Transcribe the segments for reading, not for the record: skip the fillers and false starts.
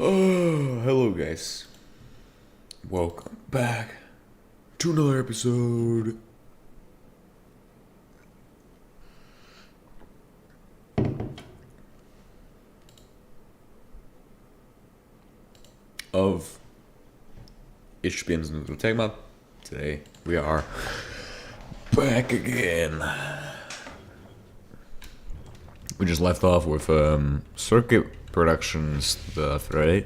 Oh, hello guys. Welcome back to another episode of HBMs NTM. Today we are back again. We just left off with circuit production stuff, right?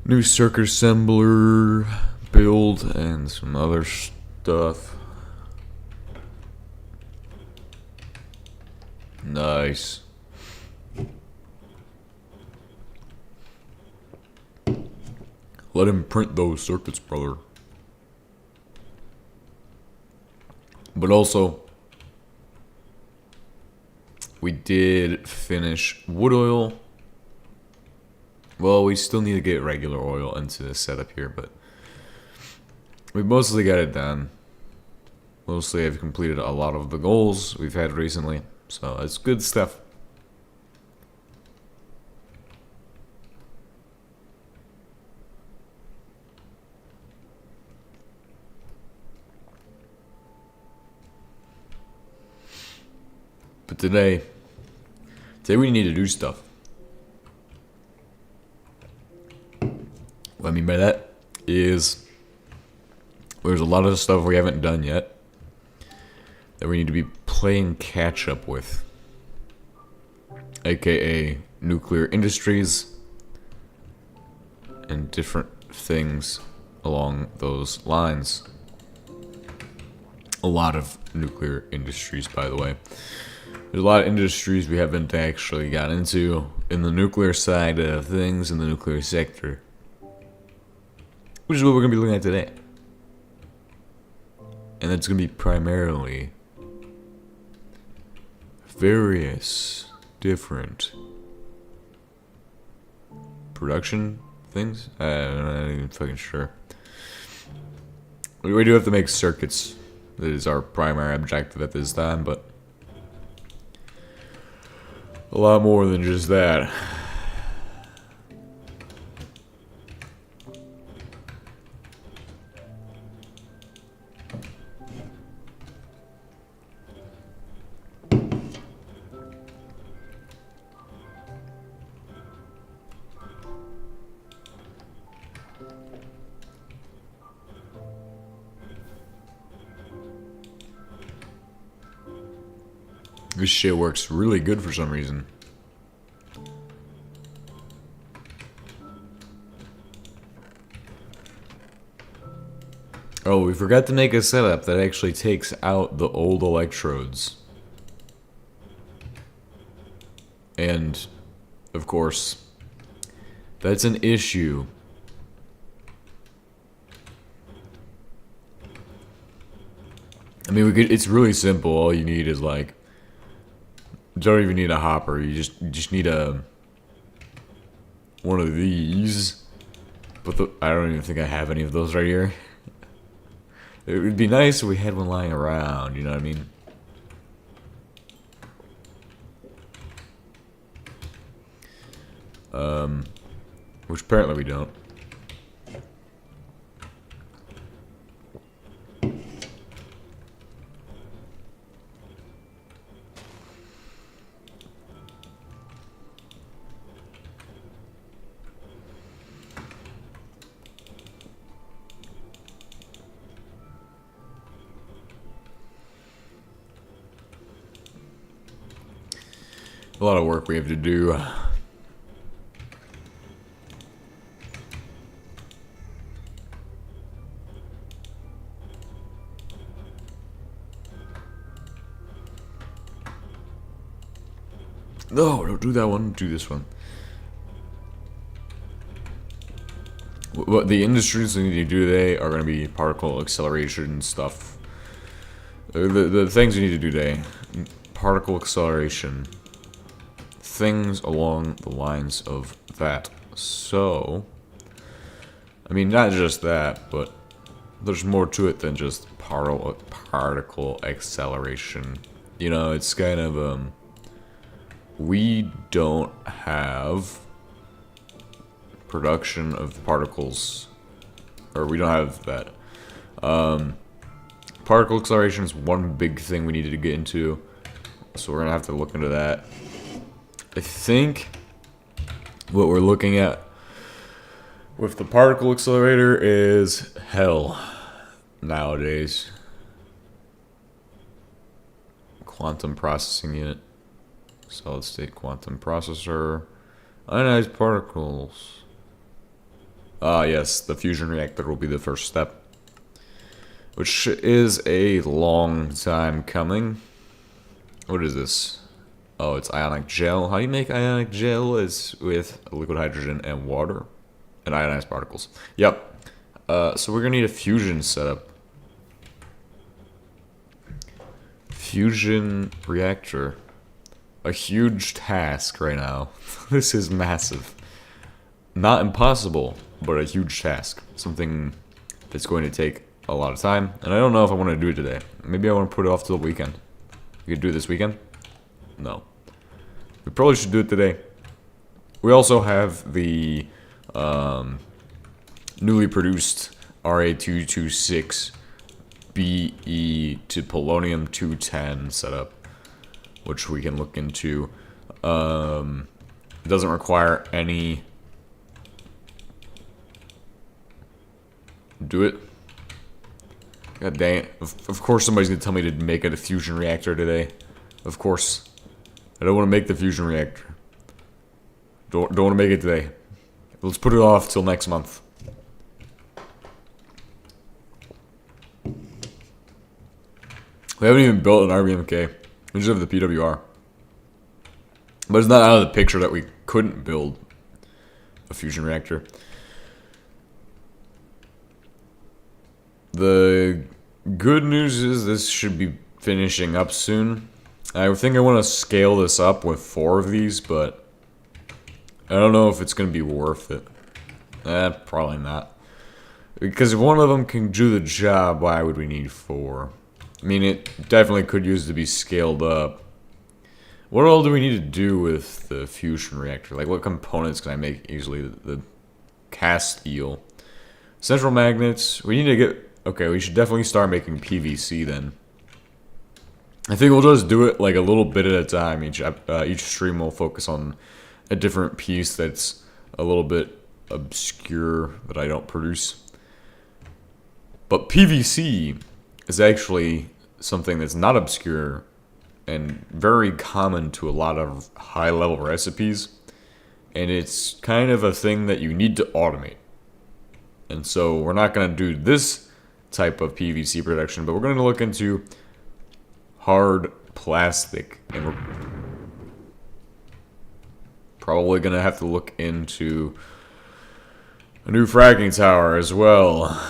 New circuit assembler build and some other stuff. Nice. Let him print those circuits, brother. But also, we did finish wood oil. Well, we still need to get regular oil into the setup here, but we mostly got it done. Mostly I've completed a lot of the goals we've had recently, so it's good stuff. But today we need to do stuff. What I mean by that is there's a lot of stuff we haven't done yet that we need to be playing catch up with, aka nuclear industries and different things along those lines. A lot of nuclear industries, by the way. There's a lot of industries we haven't actually got into in the nuclear side of things, in the nuclear sector, which is what we're going to be looking at today. And it's going to be primarily various different production things. I'm not even fucking sure. We do have to make circuits. That is our primary objective at this time, but a lot more than just that. This shit works really good for some reason. Oh, we forgot to make a setup that actually takes out the old electrodes. And, of course, that's an issue. I mean, it's really simple. All you need is like, you don't even need a hopper. You just need one of these. But I don't even think I have any of those right here. It would be nice if we had one lying around. You know what I mean? Which apparently we don't. A lot of work we have to do. No, don't do that one. Do this one. What the industries we need to do today are going to be particle acceleration stuff. The things we need to do today: particle acceleration. Things along the lines of that. So, I mean, not just that, but there's more to it than just particle acceleration. You know, it's kind of we don't have production of particles. Or we don't have that. Particle acceleration is one big thing we needed to get into. So we're going to have to look into that. I think what we're looking at with the particle accelerator is hell nowadays. Quantum processing unit. Solid state quantum processor. Ionized particles. Yes, the fusion reactor will be the first step. Which is a long time coming. What is this? Oh, it's ionic gel. How do you make ionic gel? Is with liquid hydrogen and water. And ionized particles. Yep. So we're going to need a fusion setup. Fusion reactor. A huge task right now. This is massive. Not impossible, but a huge task. Something that's going to take a lot of time. And I don't know if I want to do it today. Maybe I want to put it off till the weekend. We could do it this weekend? No. We probably should do it today. We also have the newly produced Ra226 Be to polonium-210 setup, which we can look into. It doesn't require any... Do it. God dang it. Of course somebody's going to tell me to make a fusion reactor today. Of course. I don't want to make the fusion reactor. Don't want to make it today. Let's put it off till next month. We haven't even built an RBMK. We just have the PWR. But it's not out of the picture that we couldn't build a fusion reactor. The good news is this should be finishing up soon. I think I want to scale this up with 4 of these, but I don't know if it's going to be worth it. Probably not. Because if one of them can do the job, why would we need 4? I mean, it definitely could use to be scaled up. What all do we need to do with the fusion reactor? Like, what components can I make easily? The cast steel. Central magnets. We need to get... Okay, we should definitely start making PVC then. I think we'll just do it like a little bit at a time. Each stream will focus on a different piece that's a little bit obscure that I don't produce. But PVC is actually something that's not obscure and very common to a lot of high-level recipes. And it's kind of a thing that you need to automate. And so we're not going to do this type of PVC production, but we're going to look into hard plastic, and we're probably going to have to look into a new fracking tower as well,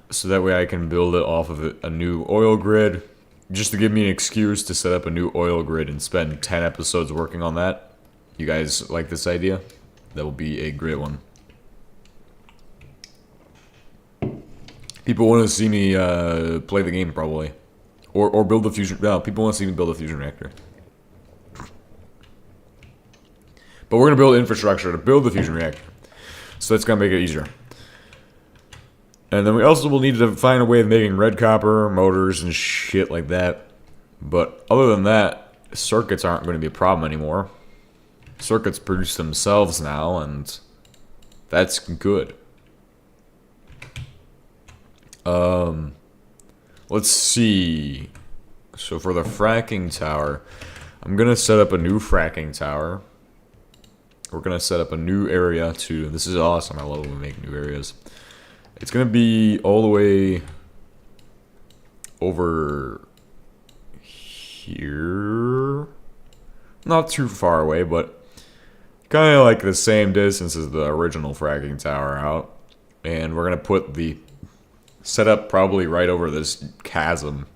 so that way I can build it off of a new oil grid, just to give me an excuse to set up a new oil grid and spend 10 episodes working on that. You guys like this idea? That will be a great one. People want to see me play the game, probably. Or build the fusion... No, people want to see me build a fusion reactor. But we're going to build infrastructure to build the fusion reactor. So that's going to make it easier. And then we also will need to find a way of making red copper, motors, and shit like that. But other than that, circuits aren't going to be a problem anymore. Circuits produce themselves now, and that's good. Let's see. So for the fracking tower, I'm going to set up a new fracking tower. We're going to set up a new area too. This is awesome. I love when we make new areas. It's going to be all the way over here. Not too far away, but kind of like the same distance as the original fracking tower out. And we're going to put the setup probably right over this chasm.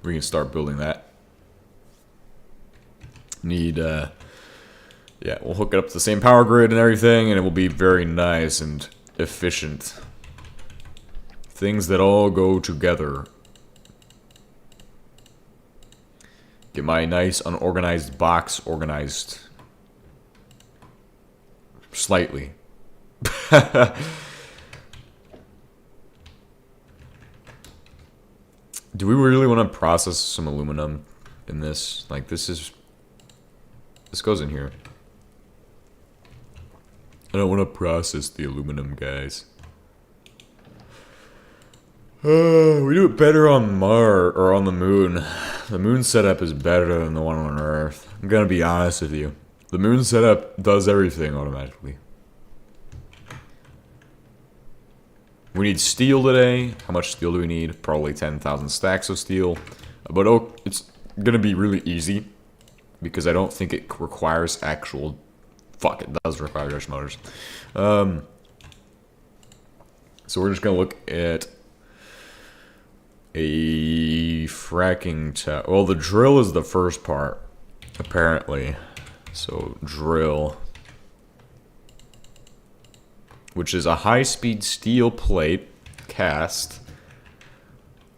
We can start building that. Yeah, we'll hook it up to the same power grid and everything, and it will be very nice and efficient. Things that all go together. Get my nice unorganized box organized. Slightly. Do we really want to process some aluminum in this? Like, this goes in here. I don't want to process the aluminum, guys. We do it better on Mars or on the moon. The moon setup is better than the one on Earth. I'm gonna be honest with you. The moon setup does everything automatically. We need steel today. How much steel do we need? Probably 10,000 stacks of steel. But it's gonna be really easy because I don't think it requires actual. Fuck, it does require rush motors. So we're just gonna look at a fracking tower. Well, the drill is the first part, apparently. So drill, which is a high-speed steel plate cast,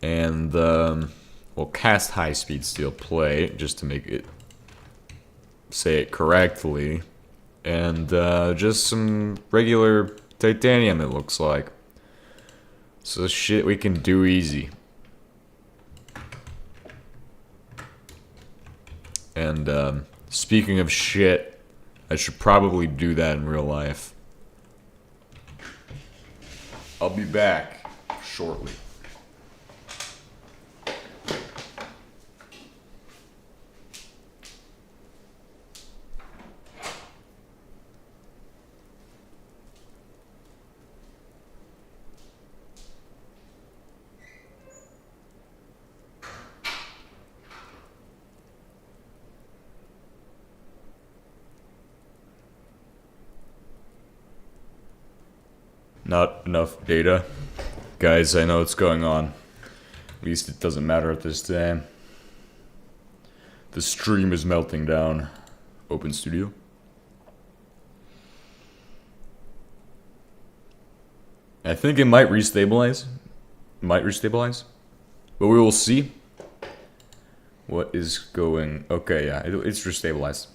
and well, cast high-speed steel plate just to make it say it correctly, and just some regular titanium. It looks like. So shit we can do easy. And speaking of shit, I should probably do that in real life. I'll be back shortly. Not enough data. Guys, I know what's going on. At least it doesn't matter at this time. The stream is melting down. Open studio. I think it might restabilize. But we will see. What is going... Okay, yeah, it's restabilized.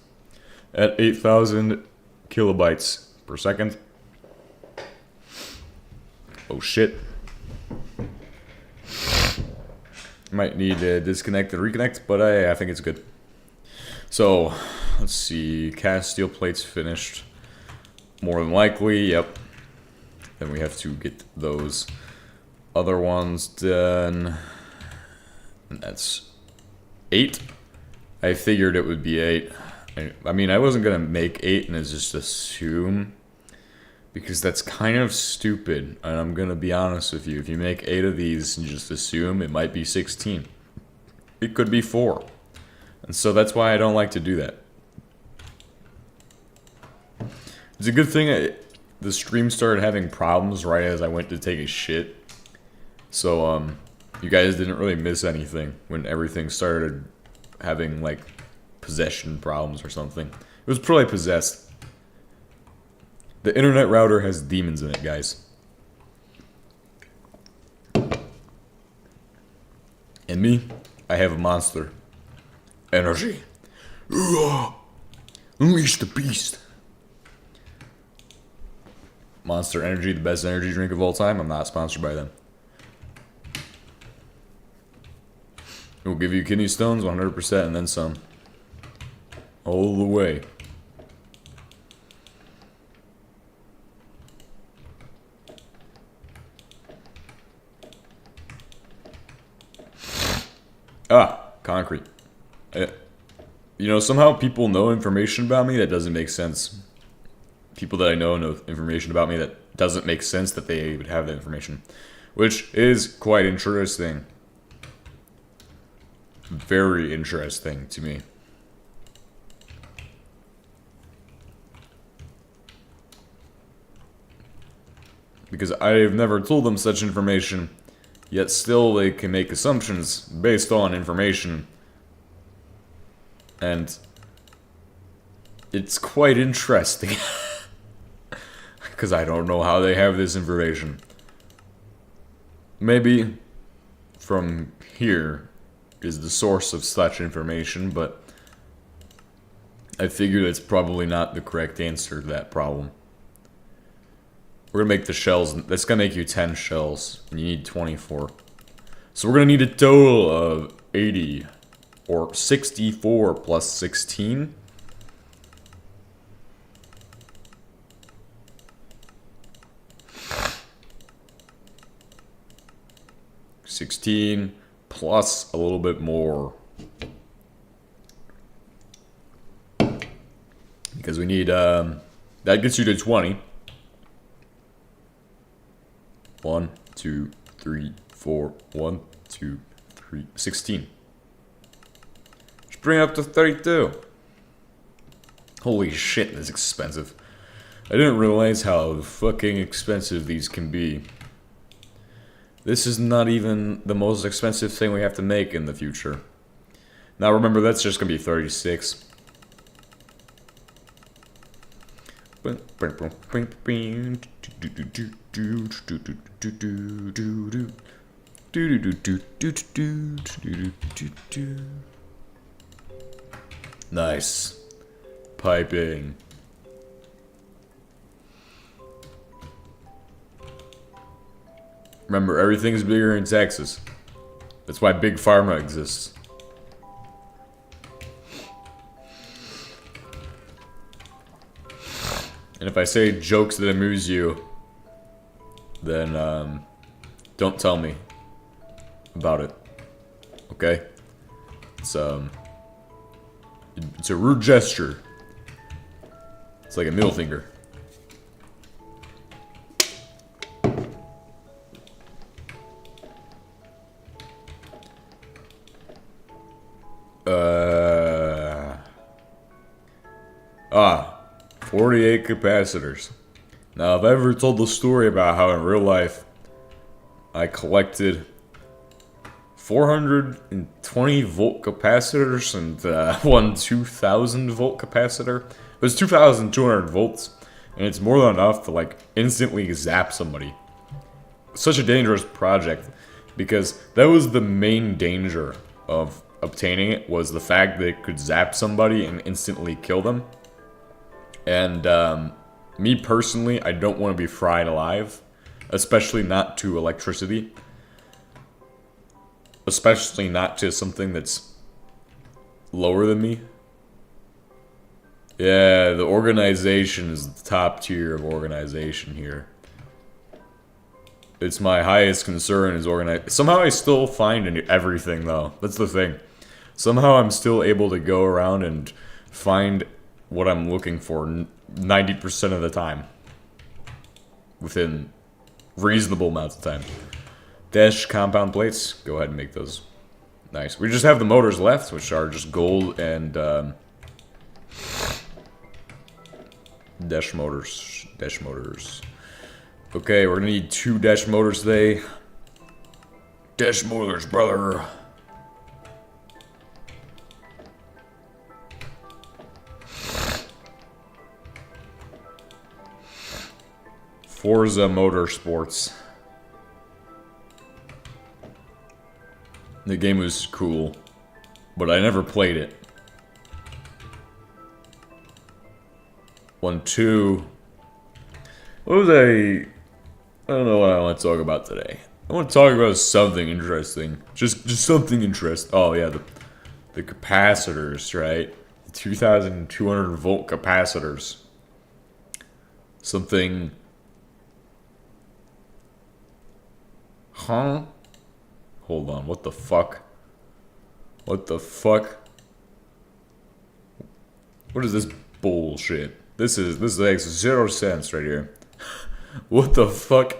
At 8,000 kilobytes per second. Oh shit. Might need to disconnect and reconnect, but I think it's good. So, let's see. Cast steel plates finished. More than likely, yep. Then we have to get those other ones done. And that's 8. I figured it would be 8. I mean, I wasn't gonna make 8 and just assume, because that's kind of stupid, and I'm gonna be honest with you. If you make 8 of these and just assume, it might be 16. It could be 4. And so that's why I don't like to do that. It's a good thing the stream started having problems right as I went to take a shit. So, you guys didn't really miss anything when everything started having, like, possession problems or something. It was probably possessed. The internet router has demons in it, guys. And me, I have a monster. Energy. Unleash the beast. Monster Energy, the best energy drink of all time. I'm not sponsored by them. It will give you kidney stones 100% and then some. All the way. Concrete. You know, somehow people know information about me that doesn't make sense. People that I know information about me that doesn't make sense that they would have that information. Which is quite interesting. Very interesting to me. Because I have never told them such information, yet still they can make assumptions based on information. And it's quite interesting. Because I don't know how they have this information. Maybe from here is the source of such information, but I figure that's probably not the correct answer to that problem. We're gonna make the shells. That's gonna make you 10 shells. And you need 24. So we're gonna need a total of 80. Or 64 plus 16. $16 plus a little bit more. Because we need, that gets you to 20. 1, 2, 3, 4, 1, 2, 3, 16. Just bring it up to 32. Holy shit, that's expensive. I didn't realize how fucking expensive these can be. This is not even the most expensive thing we have to make in the future. Now remember, that's just gonna be 36. Nice. Piping. Remember, everything's bigger in Texas. That's why Big Pharma exists. And if I say jokes that amuse you, then don't tell me about it. Okay? It's a rude gesture. It's like a middle finger. Ah, 48 capacitors. Now, if I ever told the story about how in real life I collected 420 volt capacitors and one 2000 volt capacitor. It was 2200 volts, and it's more than enough to like instantly zap somebody. Such a dangerous project, because that was the main danger of obtaining it, was the fact that it could zap somebody and instantly kill them. And me personally, I don't want to be fried alive, especially not to electricity. Especially not to something that's lower than me. Yeah, the organization is the top tier of organization here. It's my highest concern is organize. Somehow I still find everything though. That's the thing. Somehow I'm still able to go around and find what I'm looking for 90% of the time. Within reasonable amounts of time. Dash compound plates. Go ahead and make those. Nice. We just have the motors left, which are just gold and dash motors. Dash motors. Okay, we're gonna need 2 dash motors today. Dash motors, brother. Forza Motorsports. The game was cool, but I never played it. 1, 2. What was I don't know what I want to talk about today. I want to talk about something interesting. Just something interesting. Oh yeah, the capacitors, right? The 2200 volt capacitors. Something. Huh? Hold on, what the fuck? What the fuck? What is this bullshit? This makes 0 sense right here. What the fuck?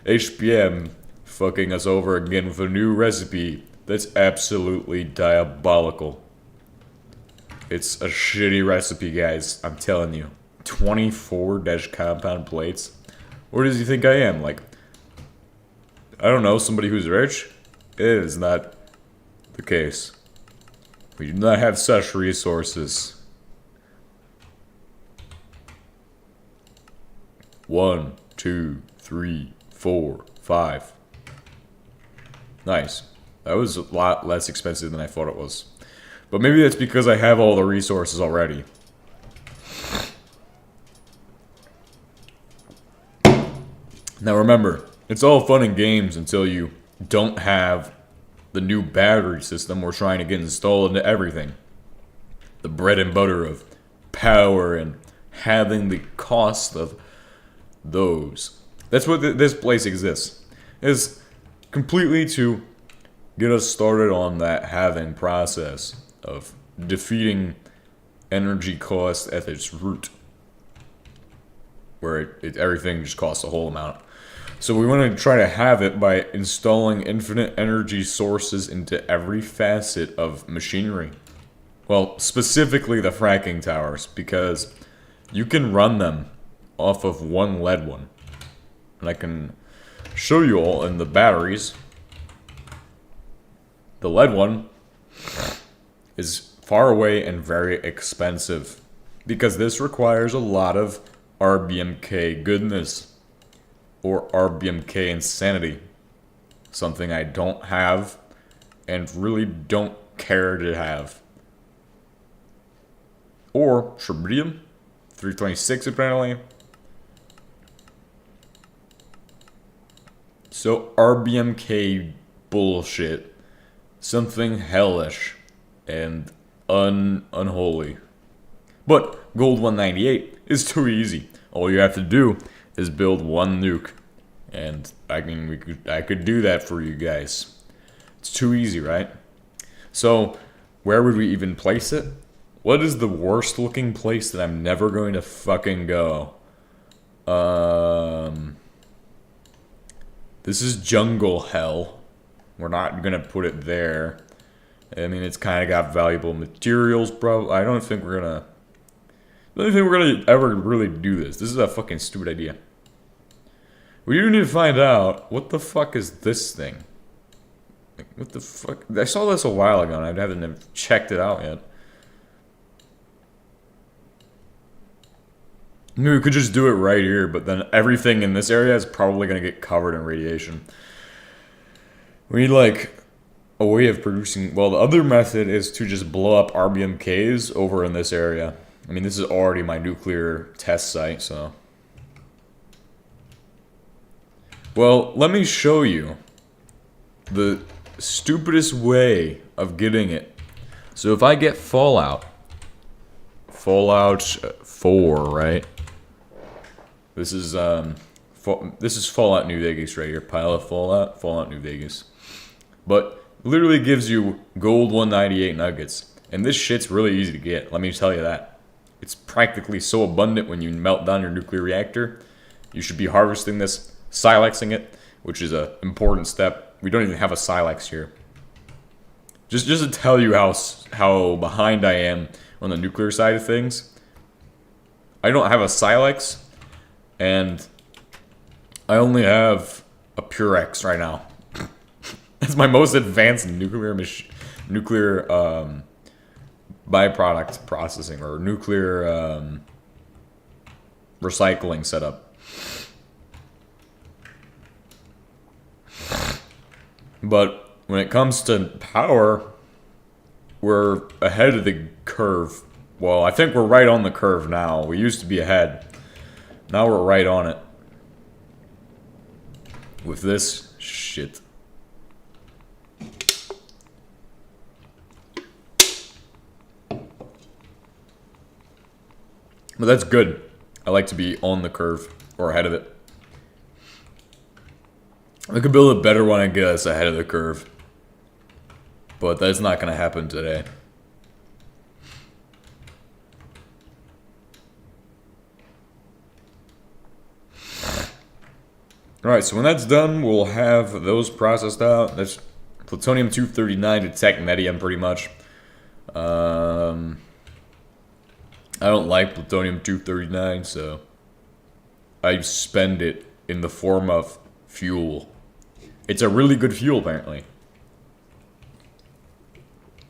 HBM fucking us over again with a new recipe that's absolutely diabolical. It's a shitty recipe, guys. I'm telling you. 24 dash compound plates? Where does he think I am? Like, I don't know, somebody who's rich? It is not the case. We do not have such resources. 1, 2, 3, 4, 5. Nice. That was a lot less expensive than I thought it was. But maybe that's because I have all the resources already. Now remember, it's all fun and games until you don't have the new battery system we're trying to get installed into everything. The bread and butter of power and having the cost of those. That's what this place exists. Is completely to get us started on that halving process of defeating energy cost at its root, where everything just costs a whole amount. So we want to try to have it by installing infinite energy sources into every facet of machinery. Well, specifically the fracking towers, because you can run them off of one lead one. And I can show you all in the batteries. The lead one is far away and very expensive, because this requires a lot of RBMK goodness. Or RBMK insanity. Something I don't have and really don't care to have. Or tritium, 326 apparently. So RBMK bullshit. Something hellish and unholy. But gold 198 is too easy. All you have to do is build one nuke, and I could do that for you guys. It's too easy, right? So, where would we even place it? What is the worst looking place that I'm never going to fucking go? This is jungle hell. We're not gonna put it there. I mean, it's kind of got valuable materials, bro. I don't think we're gonna ever really do this. This is a fucking stupid idea. We do need to find out, what the fuck is this thing? Like, what the fuck? I saw this a while ago and I haven't checked it out yet. I mean, we could just do it right here, but then everything in this area is probably going to get covered in radiation. We need, like, a way of producing... Well, the other method is to just blow up RBMKs over in this area. I mean, this is already my nuclear test site, so... Well, let me show you the stupidest way of getting it. So if I get Fallout 4, right? This is Fallout New Vegas right here. Pile of Fallout New Vegas. But literally gives you gold 198 nuggets. And this shit's really easy to get, let me tell you that. It's practically so abundant when you melt down your nuclear reactor. You should be harvesting this, silexing it, which is an important step. We don't even have a silex here. Just to tell you how behind I am on the nuclear side of things. I don't have a silex, and I only have a Purex right now. It's my most advanced nuclear byproduct processing or nuclear recycling setup. But when it comes to power, we're ahead of the curve. Well, I think we're right on the curve now. We used to be ahead. Now we're right on it. With this shit. But that's good. I like to be on the curve or ahead of it. I could build a better one and get us ahead of the curve. But that's not going to happen today. Alright, so when that's done, we'll have those processed out. That's plutonium-239 to technetium, pretty much. I don't like plutonium-239, so I spend it in the form of fuel. It's a really good fuel, apparently.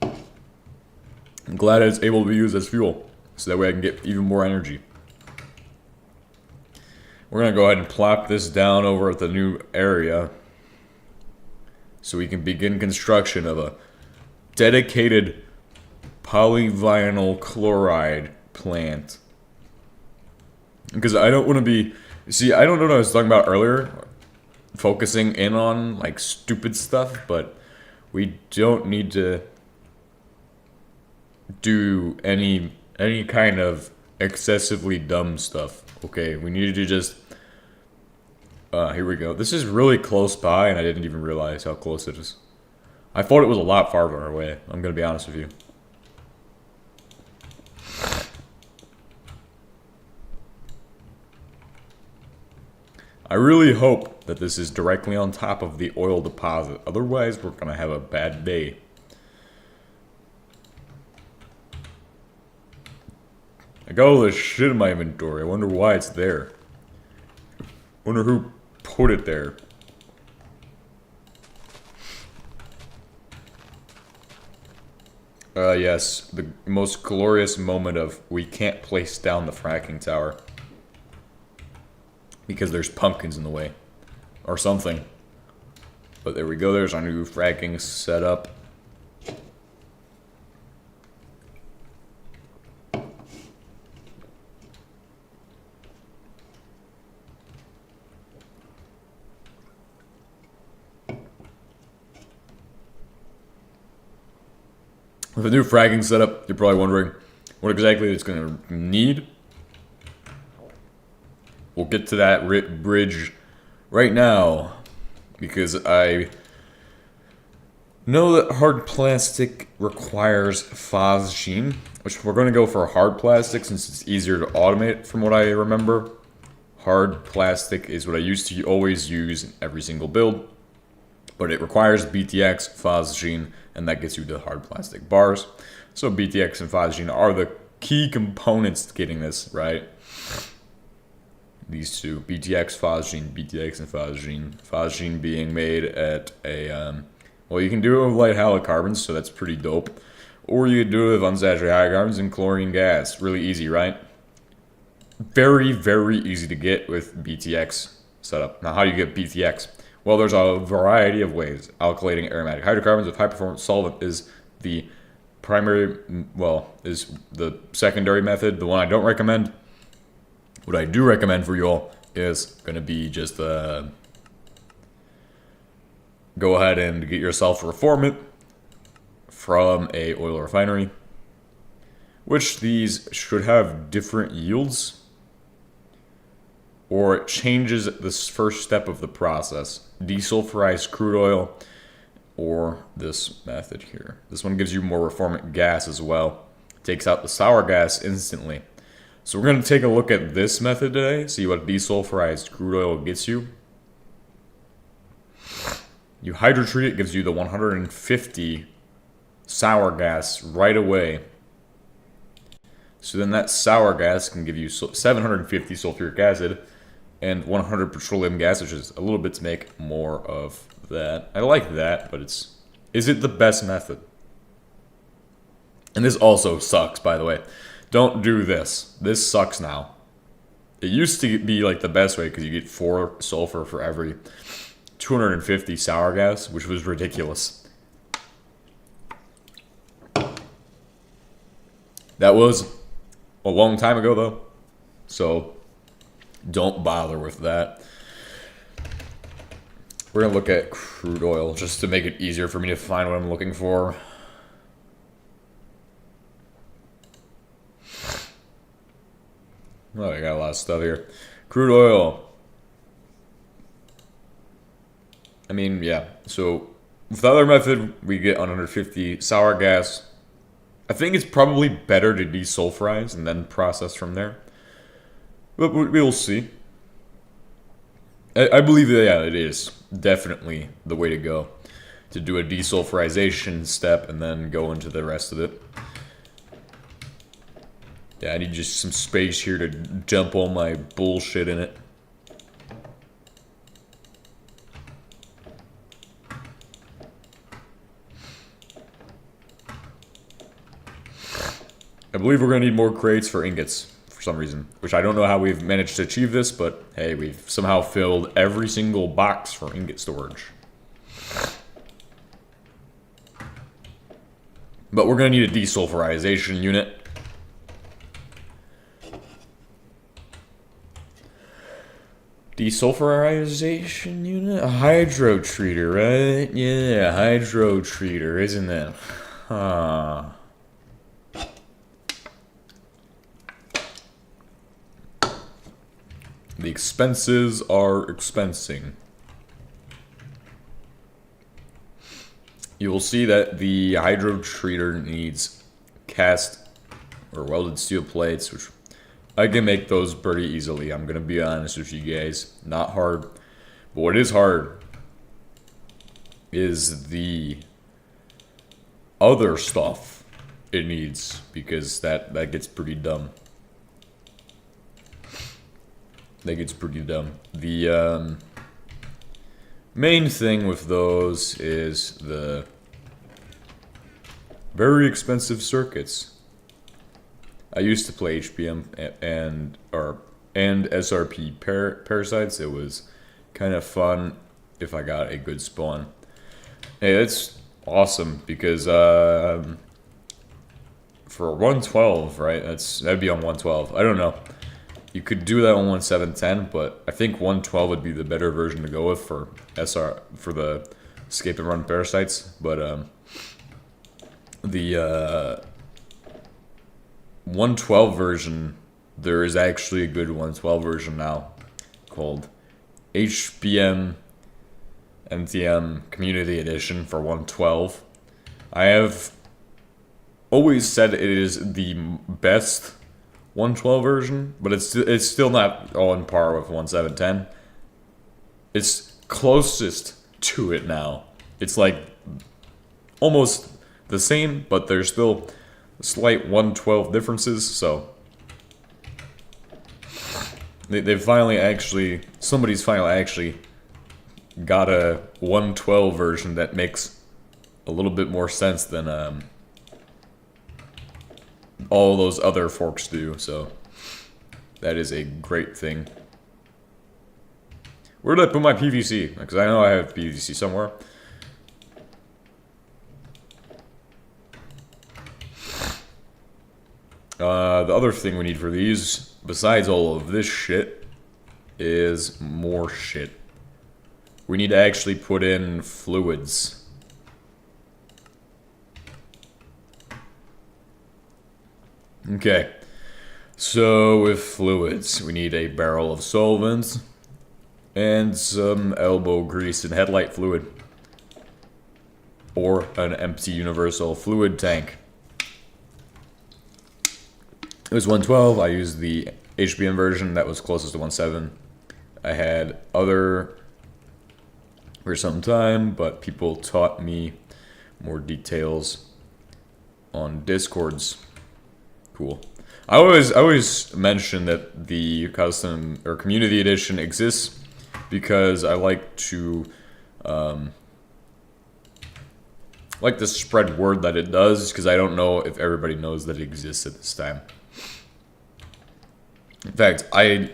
I'm glad it's able to be used as fuel, so that way I can get even more energy. We're going to go ahead and plop this down over at the new area, so we can begin construction of a dedicated polyvinyl chloride plant. Because I don't want to be... See, I don't know what I was talking about earlier. focusing in on like stupid stuff, but we don't need to do any kind of excessively dumb stuff. Okay, we need to just here we go. This is really close by, and I didn't even realize how close it is. I thought it was a lot farther away, I'm gonna be honest with you. I really hope that this is directly on top of the oil deposit. Otherwise, we're gonna have a bad day. I got all this shit in my inventory. I wonder why it's there. Wonder who put it there. Yes, the most glorious moment of we can't place down the fracking tower. Because there's pumpkins in the way. Or something. But there we go, there's our new fracking setup. With a new fragging setup, you're probably wondering what exactly it's going to need. We'll get to that bridge right now, because I know that hard plastic requires phosgene, which we're going to go for hard plastic since it's easier to automate from what I remember. Hard plastic is what I used to always use in every single build, but it requires BTX, phosgene, and that gets you the hard plastic bars. So BTX and phosgene are the key components to getting this, right? These two, BTX, phosgene, BTX, and phosgene. Phosgene being made at a, well, you can do it with light halocarbons, so that's pretty dope. Or you could do it with unsaturated hydrocarbons and chlorine gas. Really easy, right? Very, very easy to get with BTX setup. Now, how do you get BTX? Well, there's a variety of ways. Alkylating aromatic hydrocarbons with high-performance solvent is the primary, well, is the secondary method, the one I don't recommend. What I do recommend for you all is going to be just go ahead and get yourself a reformant from a oil refinery, which these should have different yields, or it changes this first step of the process. Desulfurized crude oil, or this method here. This one gives you more reformant gas as well. Takes out the sour gas instantly. So we're going to take a look at this method today, see what desulfurized crude oil gets you. You hydrotreat it, gives you the 150 sour gas right away. So then that sour gas can give you 750 sulfuric acid and 100 petroleum gas, which is a little bit to make more of that. I like that, but is it the best method? And this also sucks, by the way. Don't do this. This sucks now. It used to be like the best way because you get 4 sulfur for every 250 sour gas, which was ridiculous. That was a long time ago, though. So don't bother with that. We're going to look at crude oil just to make it easier for me to find what I'm looking for. Oh, I got a lot of stuff here. Crude oil. I mean, yeah. So with the other method, we get 150 sour gas. I think it's probably better to desulfurize and then process from there. But we will see. I believe that, yeah, it is definitely the way to go. To do a desulfurization step and then go into the rest of it. Yeah, I need just some space here to dump all my bullshit in it. I believe we're going to need more crates for ingots for some reason, which I don't know how we've managed to achieve this, but hey, we've somehow filled every single box for ingot storage. But we're going to need a desulfurization unit. Desulfurization unit? A hydro treater, right? Yeah, hydro treater, isn't it? Huh. The expenses are expensing. You will see that the hydro treater needs cast or welded steel plates, which I can make those pretty easily. I'm gonna be honest with you guys. Not hard. But what is hard is the other stuff it needs, because that gets pretty dumb. That gets pretty dumb. The main thing with those is the very expensive circuits. I used to play HBM and SRP parasites. It was kind of fun if I got a good spawn. Hey, that's awesome because for 112, right? That'd be on 112. I don't know. You could do that on 1710, but I think 112 would be the better version to go with for the escape and run parasites. But the 112 version, there is actually a good 112 version now called HBM NTM Community Edition for 112. I have always said it is the best 112 version, but it's still not on par with 1710. It's closest to it now. It's like almost the same, but there's still slight 112 differences, so they've finally actually, somebody's finally actually got a 112 version that makes a little bit more sense than all those other forks do, so that is a great thing. Where did I put my PVC? Because I know I have PVC somewhere. The other thing we need for these, besides all of this shit, is more shit. We need to actually put in fluids. Okay, so with fluids, we need a barrel of solvent and some elbow grease and headlight fluid, or an empty universal fluid tank. It was 112. I used the HBM version that was closest to 1.7. I had other for some time, but people taught me more details on Discords. Cool. I always mention that the custom or community edition exists because I like to spread word that it does, because I don't know if everybody knows that it exists at this time. In fact, I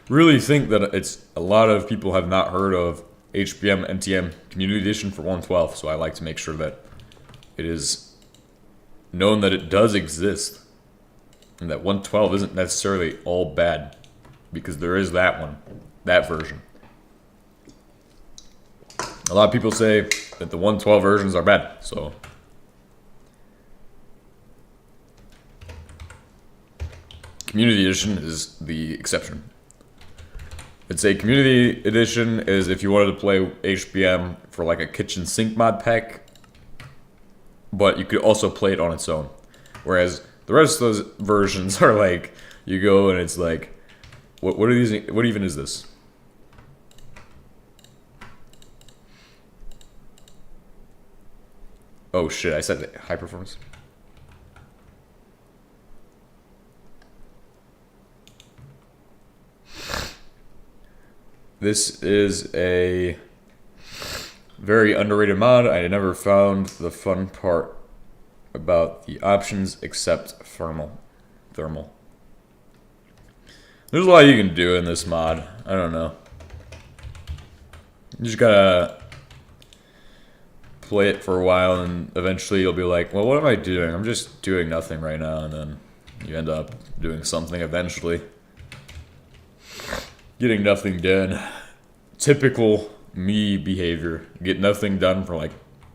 really think that a lot of people have not heard of HBM NTM Community Edition for 112, so I like to make sure that it is known that it does exist, and that 112 isn't necessarily all bad, because there is that version. A lot of people say that the 112 versions are bad, so Community Edition is the exception. I'd say Community Edition is if you wanted to play HBM for like a kitchen sink mod pack, but you could also play it on its own. Whereas the rest of those versions are like, you go and it's like, what are these? What even is this? Oh shit! I said high performance. This is a very underrated mod. I never found the fun part about the options except thermal. There's a lot you can do in this mod. I don't know. You just gotta play it for a while, and eventually you'll be like, well, what am I doing? I'm just doing nothing right now, and then you end up doing something eventually. Getting nothing done. typical me behavior. Get nothing done for like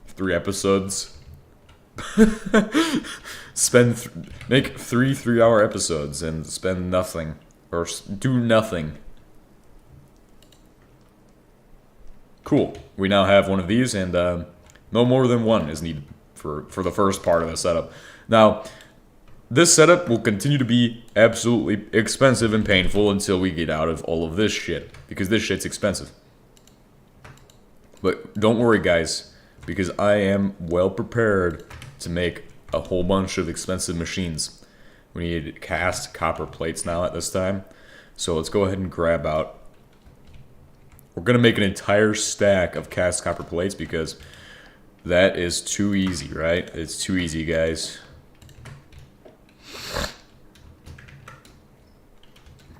3 episodes. Make 3 3-hour episodes and spend nothing. Or do nothing. Cool. We now have one of these, and no more than one is needed for the first part of the setup. Now, this setup will continue to be absolutely expensive and painful until we get out of all of this shit, because this shit's expensive. But don't worry, guys, because I am well prepared to make a whole bunch of expensive machines. We need cast copper plates now at this time, so let's go ahead and grab out. We're gonna make an entire stack of cast copper plates because that is too easy, right? It's too easy, guys.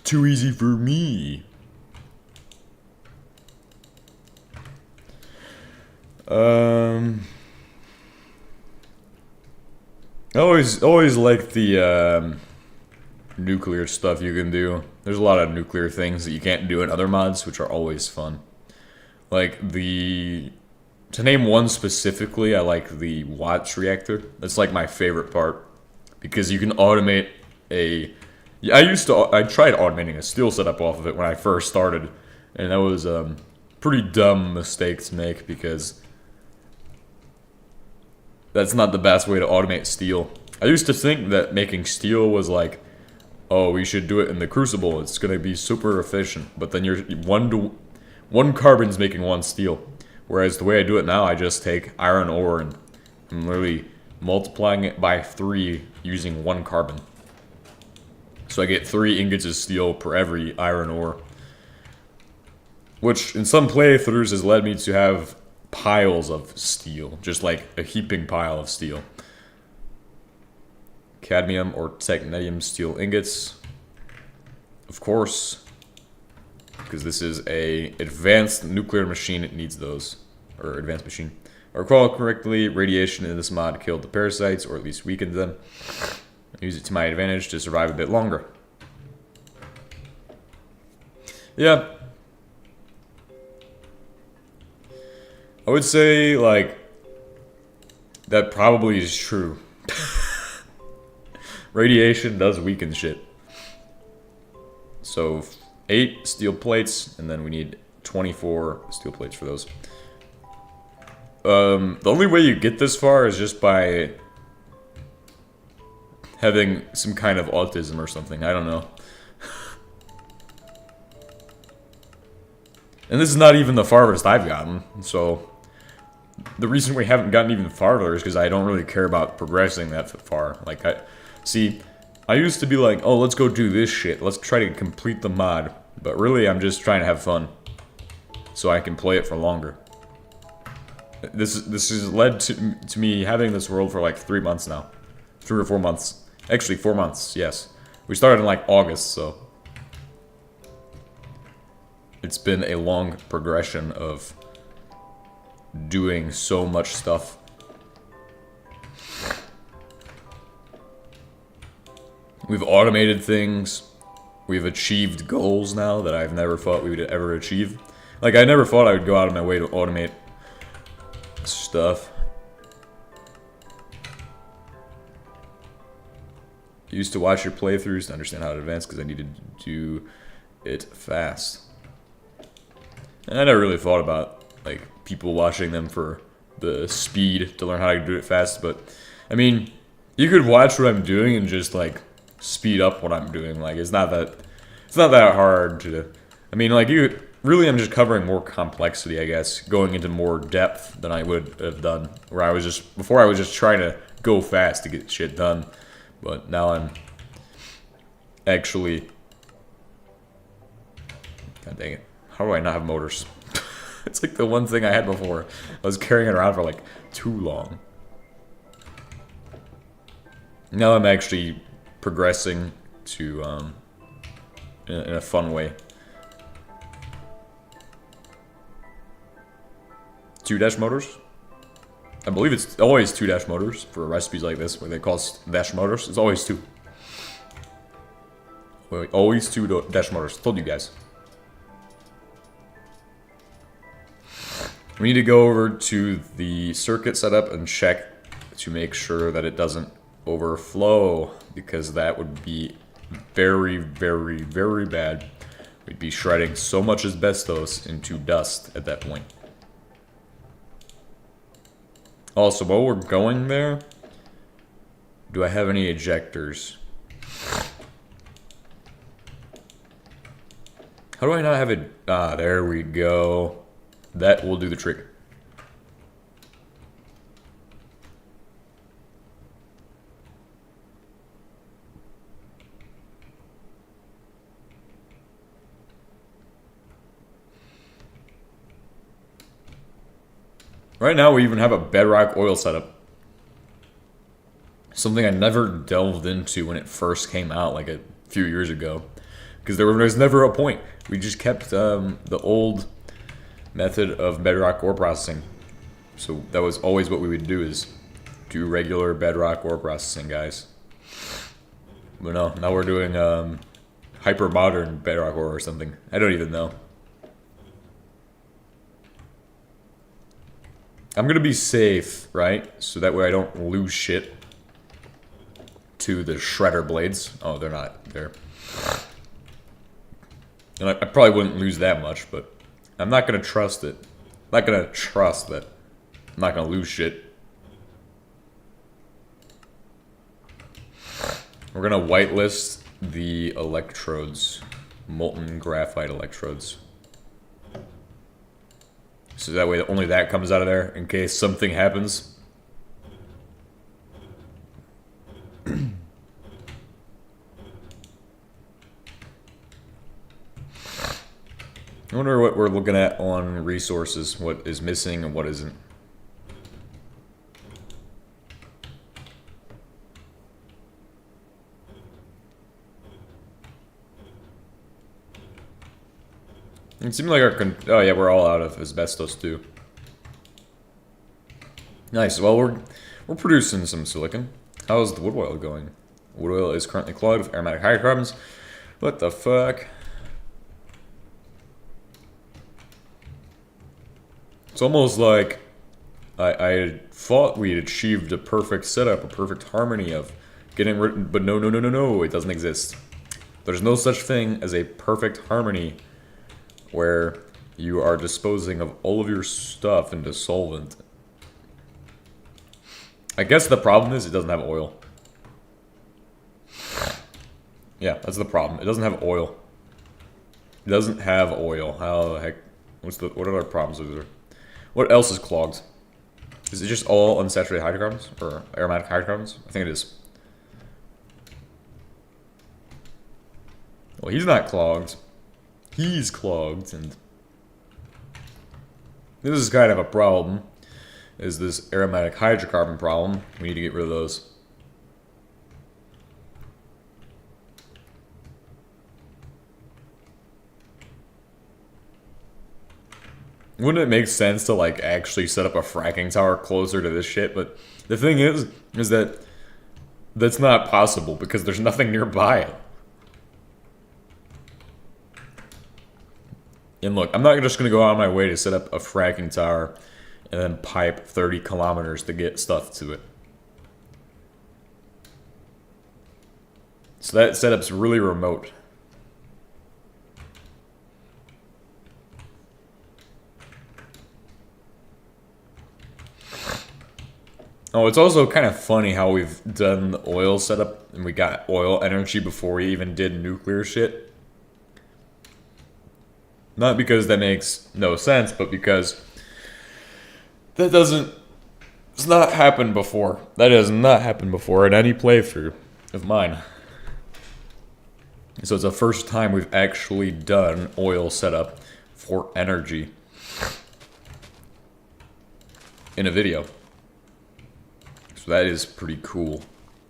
Too easy for me. I always like the nuclear stuff you can do. There's a lot of nuclear things that you can't do in other mods, which are always fun. Like to name one specifically, I like the Watts reactor. That's like my favorite part because you can automate I tried automating a steel setup off of it when I first started, and that was a pretty dumb mistake to make because that's not the best way to automate steel. I used to think that making steel was like, oh, we should do it in the crucible. It's gonna be super efficient. But then you're one carbon's making 1 steel. Whereas the way I do it now, I just take iron ore and I'm literally multiplying it by 3 using 1 carbon. So I get 3 ingots of steel per every iron ore. Which in some playthroughs has led me to have piles of steel. Just like a heaping pile of steel. Cadmium or technetium steel ingots. Of course. Because this is a advanced nuclear machine, it needs those. Or advanced machine. Or recall correctly, radiation in this mod killed the parasites, or at least weakened them. Use it to my advantage to survive a bit longer. Yeah. I would say, like, that probably is true. Radiation does weaken shit. So, 8 steel plates, and then we need 24 steel plates for those. The only way you get this far is just by having some kind of autism or something. I don't know. And this is not even the farthest I've gotten, so the reason we haven't gotten even farther is because I don't really care about progressing that far. Like, I used to be like, oh, let's go do this shit. Let's try to complete the mod. But really, I'm just trying to have fun. So I can play it for longer. This has led to me having this world for like 3 months now. 3 or 4 months. Actually, 4 months, yes. We started in like August, so it's been a long progression of doing so much stuff. We've automated things. We've achieved goals now that I've never thought we would ever achieve. Like, I never thought I would go out of my way to automate stuff. I used to watch your playthroughs to understand how to advance because I needed to do it fast. And I never really thought about, like, people watching them for the speed to learn how to do it fast, but, I mean, you could watch what I'm doing and just, like, speed up what I'm doing. Like, it's not that hard to, I mean, like, really I'm just covering more complexity, I guess, going into more depth than I would have done, where before I was just trying to go fast to get shit done, but now I'm actually, god dang it, how do I not have motors? It's like the one thing I had before. I was carrying it around for like too long. Now I'm actually progressing to, in a fun way. 2-dash motors? I believe it's always 2-dash motors for recipes like this, where they call dash motors. It's always 2. Wait, always 2 dash motors. Told you guys. We need to go over to the circuit setup and check to make sure that it doesn't overflow, because that would be very, very, very bad. We'd be shredding so much asbestos into dust at that point. Also, while we're going there, do I have any ejectors? How do I not have it? Ah, there we go. That will do the trick. Right now we even have a bedrock oil setup. Something I never delved into when it first came out like a few years ago. Because there was never a point. We just kept the old method of bedrock ore processing. So that was always what we would do, is do regular bedrock ore processing, guys. But no, now we're doing hyper modern bedrock ore or something. I don't even know. I'm gonna be safe, right? So that way I don't lose shit to the shredder blades. Oh, they're not there. And I probably wouldn't lose that much, but I'm not gonna trust it. I'm not gonna trust that I'm not gonna lose shit. We're gonna whitelist the electrodes, molten graphite electrodes. So that way only that comes out of there in case something happens. I wonder what we're looking at on resources, what is missing and what isn't. It seemed like our oh yeah, we're all out of asbestos too. Nice. Well, we're producing some silicon. How's the wood oil going? Wood oil is currently clogged with aromatic hydrocarbons. What the fuck? It's almost like I thought we'd achieved a perfect setup, a perfect harmony of getting rid, but no, it doesn't exist. There's no such thing as a perfect harmony where you are disposing of all of your stuff into solvent. I guess the problem is it doesn't have oil. Yeah, that's the problem. It doesn't have oil. It doesn't have oil. How the heck? What other problems are there? What else is clogged? Is it just all unsaturated hydrocarbons? Or aromatic hydrocarbons? I think it is. Well, he's not clogged. He's clogged, and this is kind of a problem. Is this aromatic hydrocarbon problem? We need to get rid of those. Wouldn't it make sense to like actually set up a fracking tower closer to this shit? But the thing is that that's not possible because there's nothing nearby it. And look, I'm not just going to go out of my way to set up a fracking tower and then pipe 30 kilometers to get stuff to it. So that setup's really remote. Oh, it's also kind of funny how we've done the oil setup and we got oil energy before we even did nuclear shit. Not because that makes no sense, but because that it's not happened before. That has not happened before in any playthrough of mine. So it's the first time we've actually done oil setup for energy in a video. So that is pretty cool,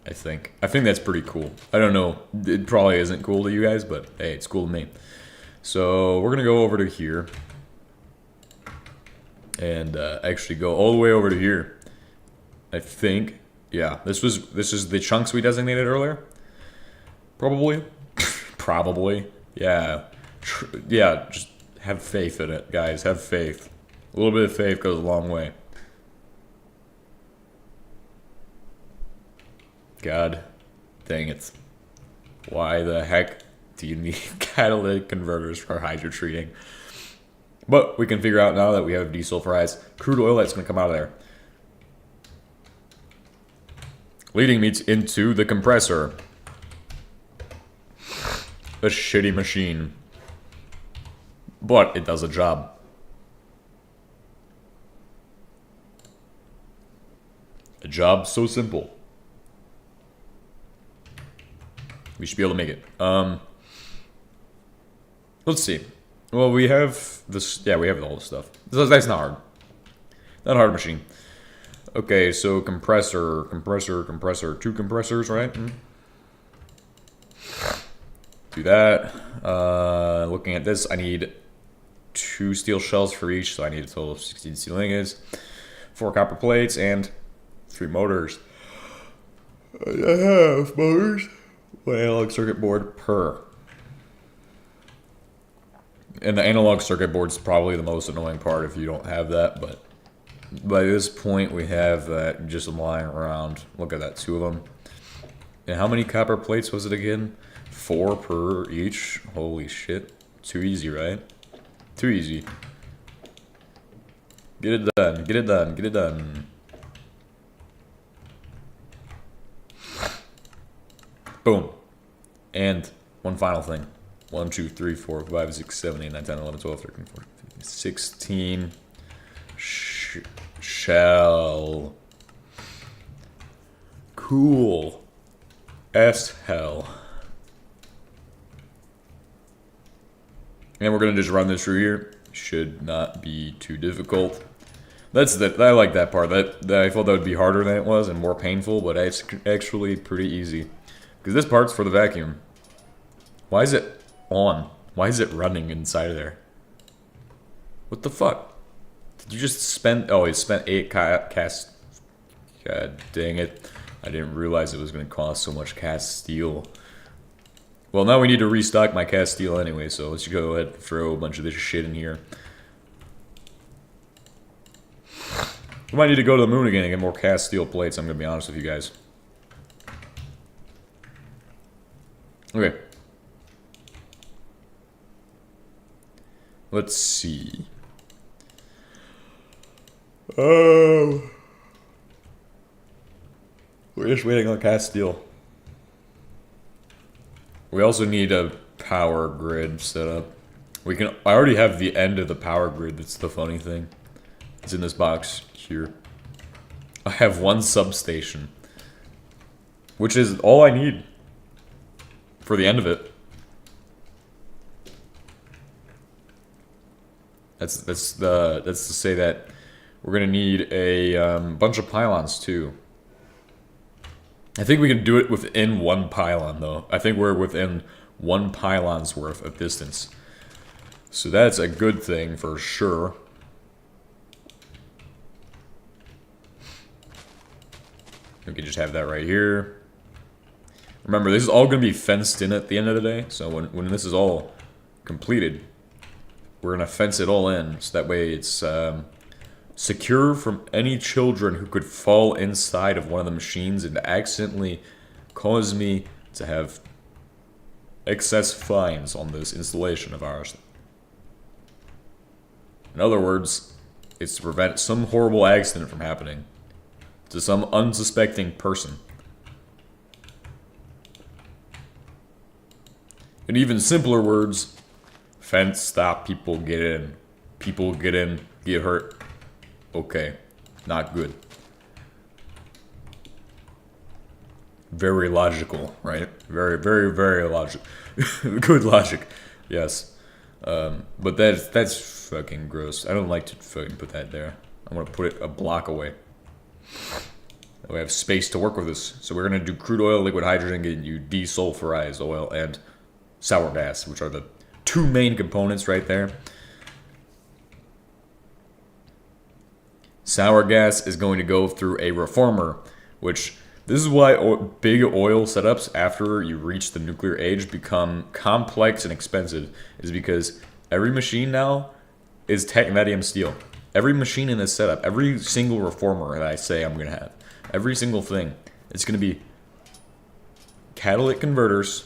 I think. I think that's pretty cool. I don't know. It probably isn't cool to you guys, but hey, it's cool to me. So we're gonna go over to here and actually go all the way over to here. I think, yeah, this is the chunks we designated earlier. Probably, probably, yeah, yeah. Just have faith in it, guys. Have faith. A little bit of faith goes a long way. God dang it. Why the heck do you need catalytic converters for hydrotreating? But we can figure out now that we have desulfurized crude oil that's going to come out of there. Leading me into the compressor. A shitty machine. But it does a job. A job so simple. We should be able to make it. Let's see. Well, we have this. Yeah, we have all this stuff. That's not hard. Not a hard machine. Okay, so compressor. Two compressors, right? Do that. Looking at this, I need 2 steel shells for each, so I need a total of 16 steel ingots, 4 copper plates, and 3 motors. I have motors. 1 analog circuit board per. And the analog circuit board is probably the most annoying part if you don't have that, but by this point we have that just lying around. Look at that, 2 of them. And how many copper plates was it again? 4 per each? Holy shit. Too easy, right? Too easy. Get it done, get it done, get it done. Boom. And one final thing. 1, 2, 3, 4, 5, 6, 7, 8, 9, 10, 11, 12, 13, 14, 15, 16 shell. Cool as hell. And we're gonna just run this through here. Should not be too difficult. That's that. I like that part. That I thought that would be harder than it was and more painful, but it's actually pretty easy. Because this part's for the vacuum. Why is it on? Why is it running inside of there? What the fuck? Did you just spend... Oh, he spent 8 cast... God dang it. I didn't realize it was going to cost so much cast steel. Well, now we need to restock my cast steel anyway, so let's go ahead and throw a bunch of this shit in here. We might need to go to the moon again and get more cast steel plates, I'm going to be honest with you guys. Okay. Let's see. Oh. We're just waiting on cast steel. We also need a power grid set up. We can. I already have the end of the power grid. That's the funny thing. It's in this box here. I have 1 substation, which is all I need for the end of it. That's to say that we're gonna need a bunch of pylons too. I think we can do it within 1 pylon though. I think we're within 1 pylon's worth of distance. So that's a good thing for sure. We can just have that right here. Remember, this is all going to be fenced in at the end of the day. So when this is all completed, we're going to fence it all in. So that way it's secure from any children who could fall inside of one of the machines and accidentally cause me to have excess fines on this installation of ours. In other words, it's to prevent some horrible accident from happening to some unsuspecting person. In even simpler words, fence, stop, people get in. People get in, get hurt. Okay, not good. Very logical, right? Very, very, very logical. Good logic, yes. But that's fucking gross. I don't like to fucking put that there. I'm gonna put it a block away. We have space to work with this. So we're gonna do crude oil, liquid hydrogen, get you desulfurized oil, and sour gas, which are the 2 main components right there. Sour gas is going to go through a reformer, which this is why big oil setups after you reach the nuclear age become complex and expensive, is because every machine now is titanium steel. Every machine in this setup, every single reformer that I say I'm going to have, every single thing, it's going to be catalytic converters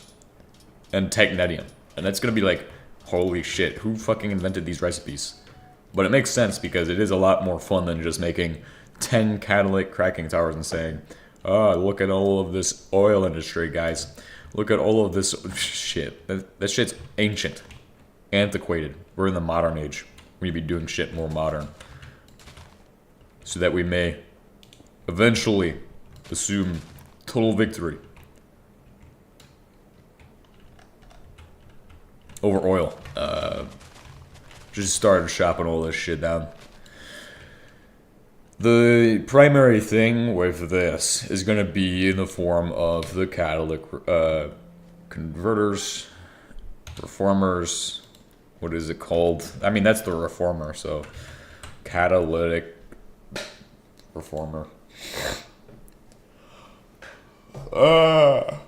and technetium. And that's going to be like, holy shit, who fucking invented these recipes? But it makes sense because it is a lot more fun than just making 10 catalytic cracking towers and saying, oh, look at all of this oil industry, guys. Look at all of this shit. That shit's ancient. Antiquated. We're in the modern age. We need to be doing shit more modern. So that we may eventually assume total victory over oil. Just started shopping all this shit down. The primary thing with this is going to be in the form of the catalytic converters, reformers. What is it called? I mean, that's the reformer, so catalytic reformer. A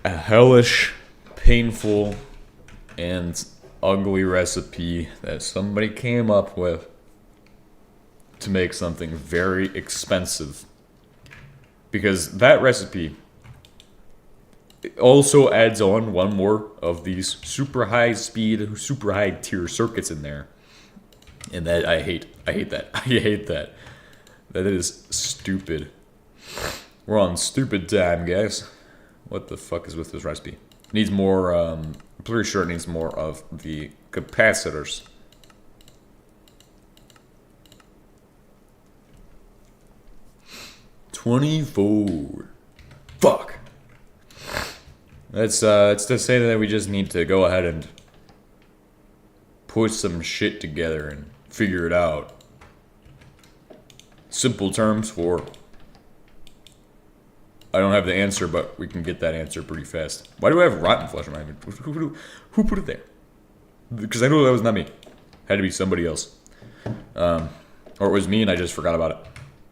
hellish, painful, and ugly recipe that somebody came up with to make something very expensive. Because that recipe also adds on one more of these super high speed, super high tier circuits in there. And that I hate that. I hate that. That is stupid. We're on stupid time, guys. What the fuck is with this recipe? It needs more, I'm pretty sure it needs more of the capacitors. $24. Fuck. It's to say that we just need to go ahead and put some shit together and figure it out. Simple terms for I don't have the answer, but we can get that answer pretty fast. Why do I have rotten flesh in my inventory? Who put it there? Because I know that was not me. Had to be somebody else. Or it was me and I just forgot about it.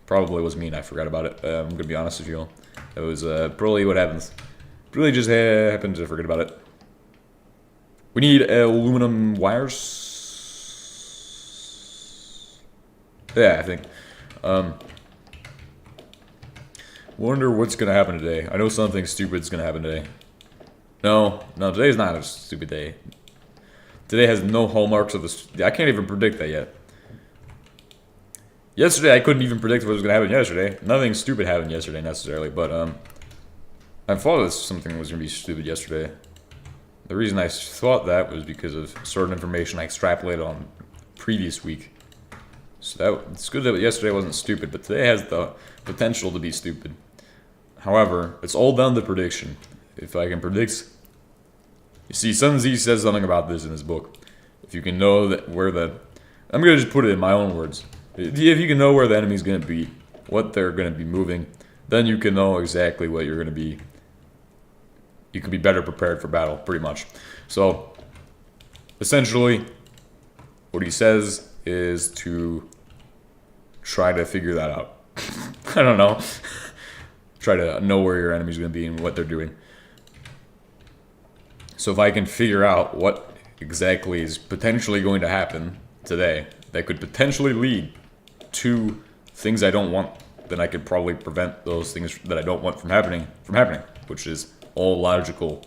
Probably was me and I forgot about it. I'm going to be honest with you all. That was probably what happens. Really just happened to forget about it. We need aluminum wires. Yeah, I think. Wonder what's gonna happen today. I know something stupid's gonna happen today. No, today's not a stupid day. Today has no hallmarks of this. I can't even predict that yet. Yesterday, I couldn't even predict what was gonna happen yesterday. Nothing stupid happened yesterday necessarily, but I thought that something was gonna be stupid yesterday. The reason I thought that was because of certain information I extrapolated on previous week. So it's good that yesterday wasn't stupid, but today has the potential to be stupid. However, it's all down to prediction. If I can predict... You see, Sun Tzu says something about this in his book. If you can know that where the... I'm going to just put it in my own words. If you can know where the enemy's going to be, what they're going to be moving, then you can know exactly what you're going to be... You can be better prepared for battle, pretty much. So, essentially, what he says is to try to figure that out. I don't know. Try to know where your enemy's going to be and what they're doing. So if I can figure out what exactly is potentially going to happen today that could potentially lead to things I don't want, then I could probably prevent those things that I don't want from happening, which is all logical,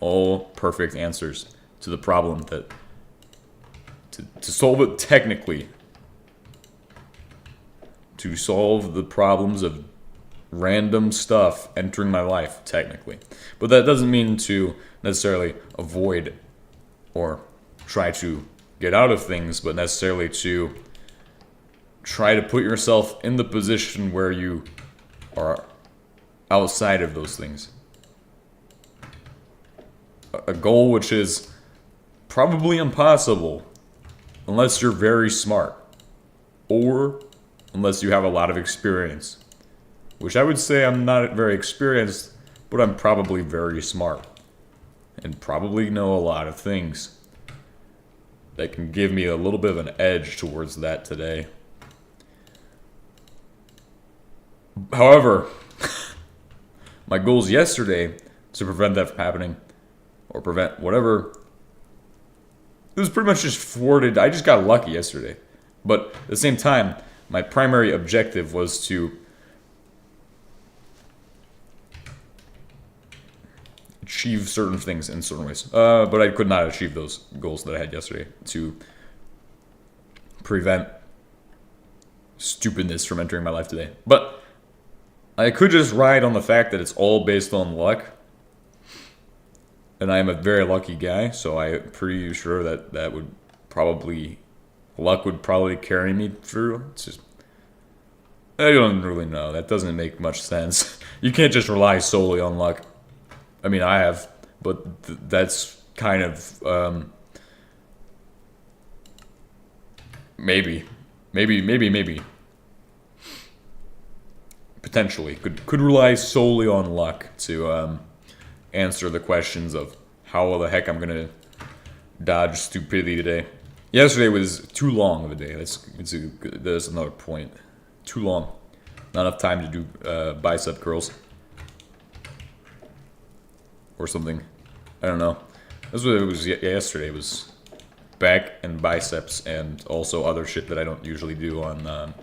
all perfect answers to the problem that to solve it technically, to solve the problems of random stuff entering my life, technically. But that doesn't mean to necessarily avoid or try to get out of things, but necessarily to try to put yourself in the position where you are outside of those things. A goal which is probably impossible unless you're very smart, or unless you have a lot of experience. Which I would say I'm not very experienced, but I'm probably very smart. And probably know a lot of things that can give me a little bit of an edge towards that today. However, my goals yesterday to prevent that from happening, or prevent whatever it was pretty much just thwarted. I just got lucky yesterday. But at the same time, my primary objective was to achieve certain things in certain ways. But I could not achieve those goals that I had yesterday to prevent stupidness from entering my life today. But I could just ride on the fact that it's all based on luck. And I am a very lucky guy, so I'm pretty sure that luck would probably carry me through. It's just, I don't really know. That doesn't make much sense. You can't just rely solely on luck. I mean, I have, but that's kind of, maybe. Potentially. Could rely solely on luck to, answer the questions of how the heck I'm gonna dodge stupidity today. Yesterday was too long of a day. That's another point. Too long. Not enough time to do bicep curls or something. I don't know. That's what it was yesterday. It was back and biceps and also other shit that I don't usually do on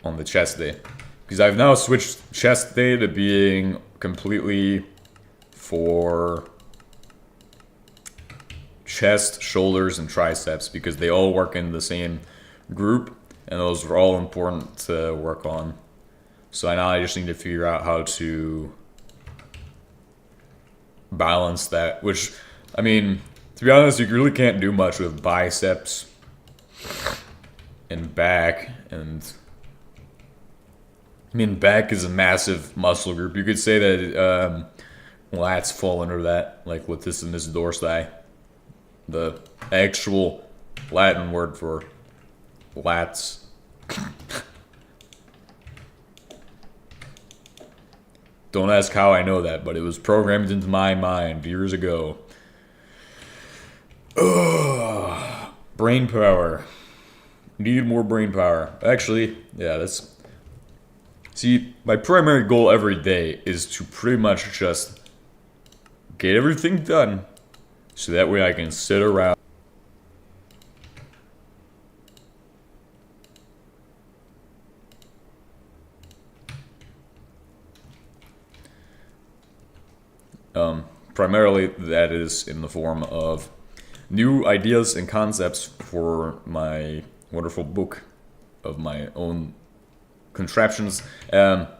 the chest day. Because I've now switched chest day to being completely for chest, shoulders, and triceps because they all work in the same group and those are all important to work on. So now I just need to figure out how to balance that, which, I mean, to be honest, you really can't do much with biceps and back, and I mean, back is a massive muscle group. You could say that lats fall under that, like latissimus dorsi, the actual Latin word for lats. Don't ask how I know that, but it was programmed into my mind years ago. Ugh. Brain power. Need more brain power. Actually, yeah, that's... See, my primary goal every day is to pretty much just get everything done so that way I can sit around. Primarily that is in the form of new ideas and concepts for my wonderful book of my own contraptions. But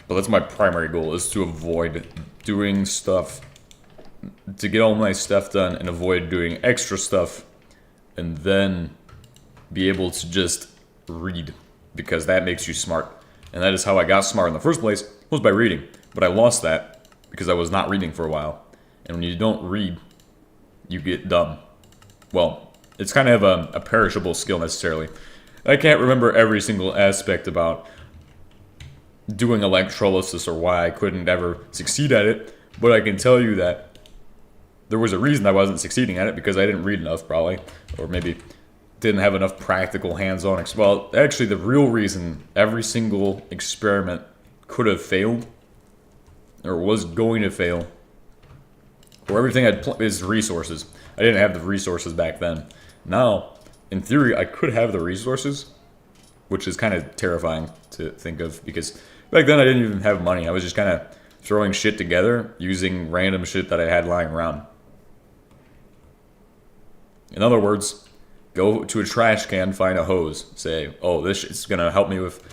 that's my primary goal, is to avoid doing stuff, to get all my stuff done and avoid doing extra stuff, and then be able to just read, because that makes you smart. And that is how I got smart in the first place, was by reading. But I lost that because I was not reading for a while. And when you don't read, you get dumb. Well, it's kind of a perishable skill necessarily. I can't remember every single aspect about doing electrolysis or why I couldn't ever succeed at it, but I can tell you that there was a reason I wasn't succeeding at it, because I didn't read enough probably, or maybe didn't have enough practical hands-on. Well, actually the real reason every single experiment could have failed, or was going to fail, or everything is resources. I didn't have the resources back then. Now, in theory, I could have the resources, which is kind of terrifying to think of, because back then I didn't even have money. I was just kind of throwing shit together using random shit that I had lying around. In other words, go to a trash can, find a hose, say, oh, this shit's gonna help me with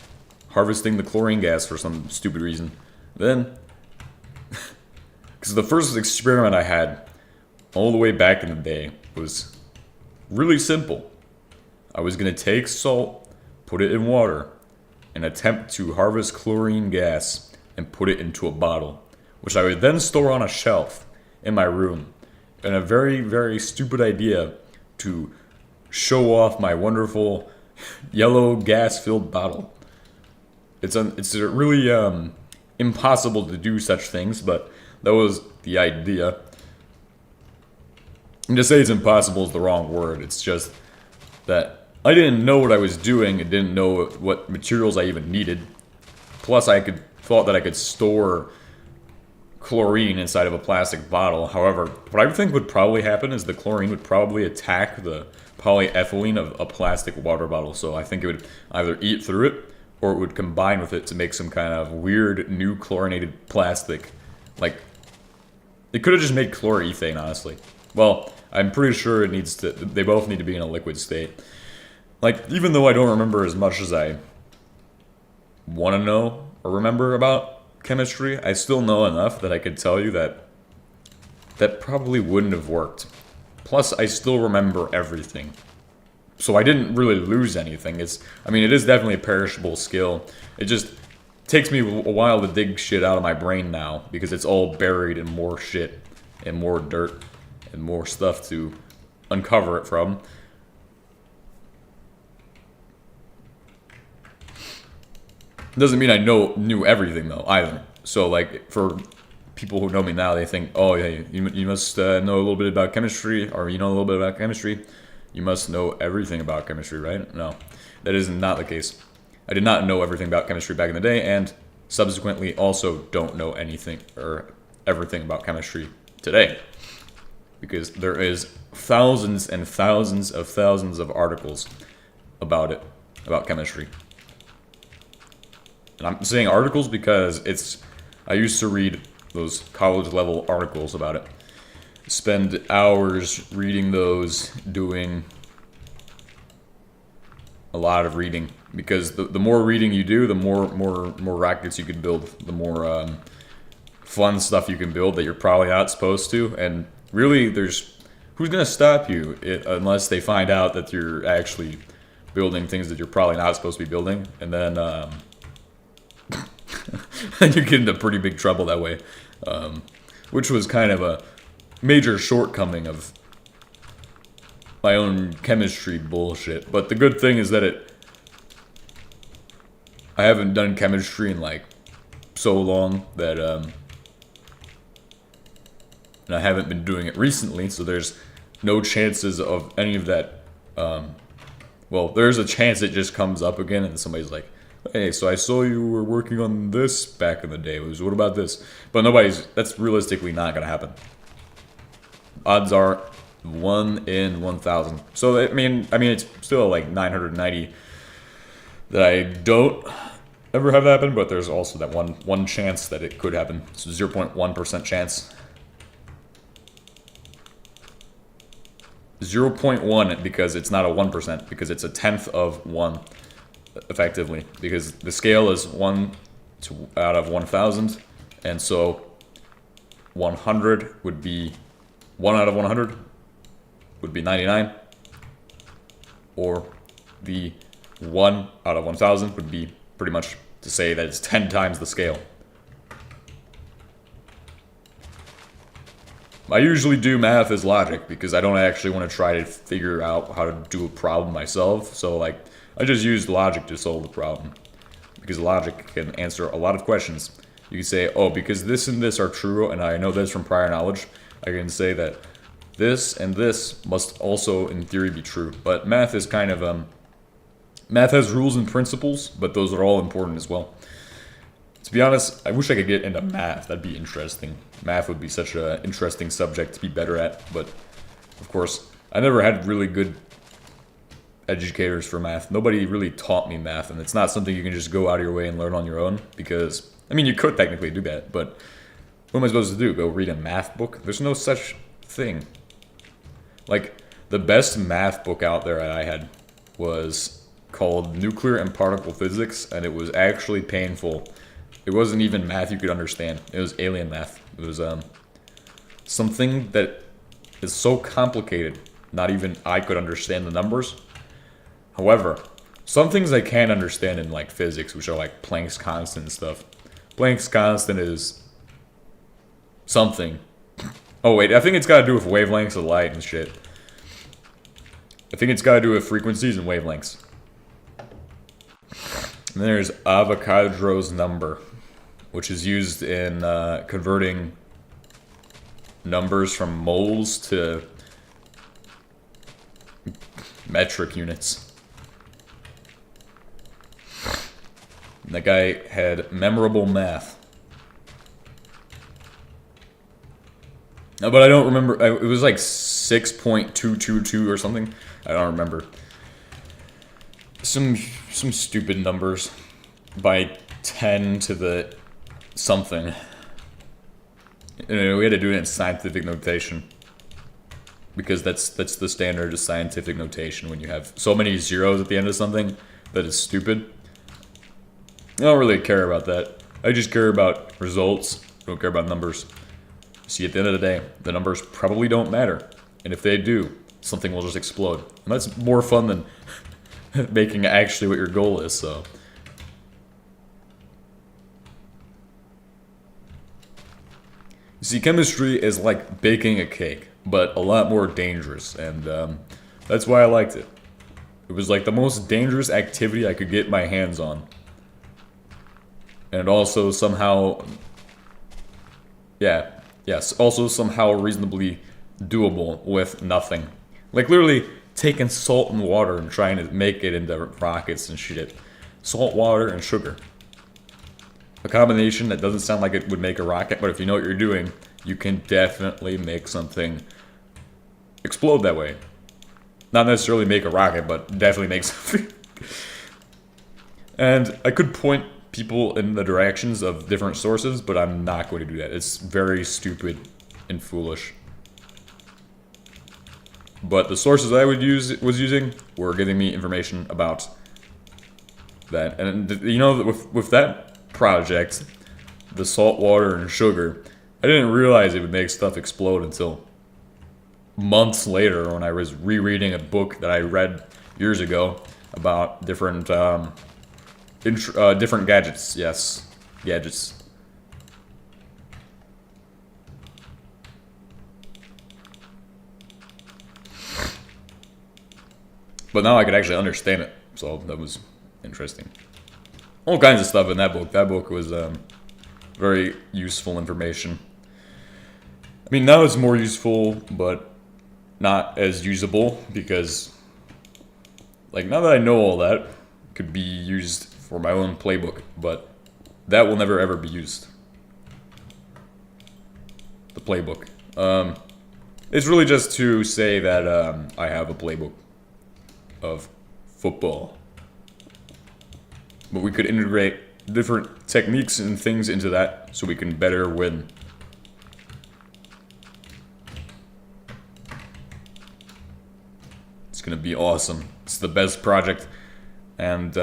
harvesting the chlorine gas for some stupid reason. Then, because the first experiment I had all the way back in the day was really simple. I was gonna take salt, put it in water, and attempt to harvest chlorine gas and put it into a bottle, which I would then store on a shelf in my room. And a very, very stupid idea to show off my wonderful yellow gas-filled bottle. It's really impossible to do such things, but that was the idea. And to say it's impossible is the wrong word. It's just that I didn't know what I was doing and didn't know what materials I even needed. Plus, I thought that I could store chlorine inside of a plastic bottle. However, what I think would probably happen is the chlorine would probably attack the polyethylene of a plastic water bottle. So I think it would either eat through it or it would combine with it to make some kind of weird new chlorinated plastic. Like, it could have just made chlorethane, honestly. Well, I'm pretty sure it needs to, they both need to be in a liquid state. Like, even though I don't remember as much as I want to know or remember about chemistry, I still know enough that I could tell you that that probably wouldn't have worked. Plus, I still remember everything. So I didn't really lose anything. I mean, it is definitely a perishable skill. It just takes me a while to dig shit out of my brain now, because it's all buried in more shit, and more dirt, and more stuff to uncover it from. Doesn't mean I knew everything, though, either. So, like, for people who know me now, they think, oh, yeah, you must know a little bit about chemistry, or you know a little bit about chemistry. You must know everything about chemistry, right? No, that is not the case. I did not know everything about chemistry back in the day, and subsequently also don't know anything or everything about chemistry today. Because there is thousands and thousands of articles about it, about chemistry. And I'm saying articles because I used to read those college level articles about it. Spend hours reading those, doing a lot of reading. Because the more reading you do, the more rockets you can build, the more fun stuff you can build that you're probably not supposed to. And really, who's gonna stop you unless they find out that you're actually building things that you're probably not supposed to be building, and then and you get into pretty big trouble that way, which was kind of a major shortcoming of my own chemistry bullshit. But the good thing is that I haven't done chemistry in like so long that and I haven't been doing it recently, so there's no chances of any of that. Well, there's a chance it just comes up again and somebody's like, hey, so I saw you were working on this back in the day. What about this? But that's realistically not going to happen. Odds are 1 in 1,000. So, I mean, it's still like 990 that I don't ever have happen, but there's also that one chance that it could happen. So 0.1% chance. 0.1 because it's not a 1%, because it's a tenth of 1. Effectively, because the scale is 1 out of 1,000, and so 100 would be 1 out of 100 would be 99, or the 1 out of 1,000 would be pretty much to say that it's 10 times the scale. I usually do math as logic because I don't actually want to try to figure out how to do a problem myself, so like I just used logic to solve the problem, because logic can answer a lot of questions. You can say, oh, because this and this are true, and I know this from prior knowledge, I can say that this and this must also, in theory, be true. But math is kind of, math has rules and principles, but those are all important as well. To be honest, I wish I could get into math. That'd be interesting. Math would be such an interesting subject to be better at, but of course, I never had really good educators for math. Nobody really taught me math, and it's not something you can just go out of your way and learn on your own, because, I mean, you could technically do that, but what am I supposed to do? Go read a math book? There's no such thing. Like, the best math book out there that I had was called Nuclear and Particle Physics, and it was actually painful. It wasn't even math you could understand. It was alien math. It was something that is so complicated, not even I could understand the numbers. However, some things I can understand in like physics, which are like Planck's constant and stuff. Planck's constant is something. Oh wait, I think it's got to do with wavelengths of light and shit. I think it's got to do with frequencies and wavelengths. And then there's Avogadro's number, which is used in converting numbers from moles to metric units. And that guy had memorable math. But I don't remember. It was like 6.222 or something. I don't remember. Some stupid numbers by 10 to the something. We had to do it in scientific notation because that's the standard of scientific notation. When you have so many zeros at the end of something that is stupid, I don't really care about that. I just care about results. I don't care about numbers. See, at the end of the day, the numbers probably don't matter, and if they do, something will just explode, and that's more fun than making actually what your goal is. So. See, chemistry is like baking a cake, but a lot more dangerous, and that's why I liked it. It was like the most dangerous activity I could get my hands on. And also somehow... Yes, also somehow reasonably doable with nothing. Like literally taking salt and water and trying to make it into rockets and shit. Salt, water, and sugar. A combination that doesn't sound like it would make a rocket, but if you know what you're doing, you can definitely make something explode that way. Not necessarily make a rocket, but definitely make something. And I could point people in the directions of different sources, but I'm not going to do that. It's very stupid and foolish. But the sources I was using were giving me information about that. And you know, with that project, the salt, water, and sugar, I didn't realize it would make stuff explode until months later when I was rereading a book that I read years ago about different different gadgets. Yes, gadgets. But now I could actually understand it, so that was interesting. All kinds of stuff in that book. That book was very useful information. I mean, now it's more useful, but not as usable, because, like, now that I know all that, it could be used for my own playbook, but that will never ever be used. The playbook. It's really just to say that I have a playbook of football. But we could integrate different techniques and things into that so we can better win. It's gonna be awesome. It's the best project, and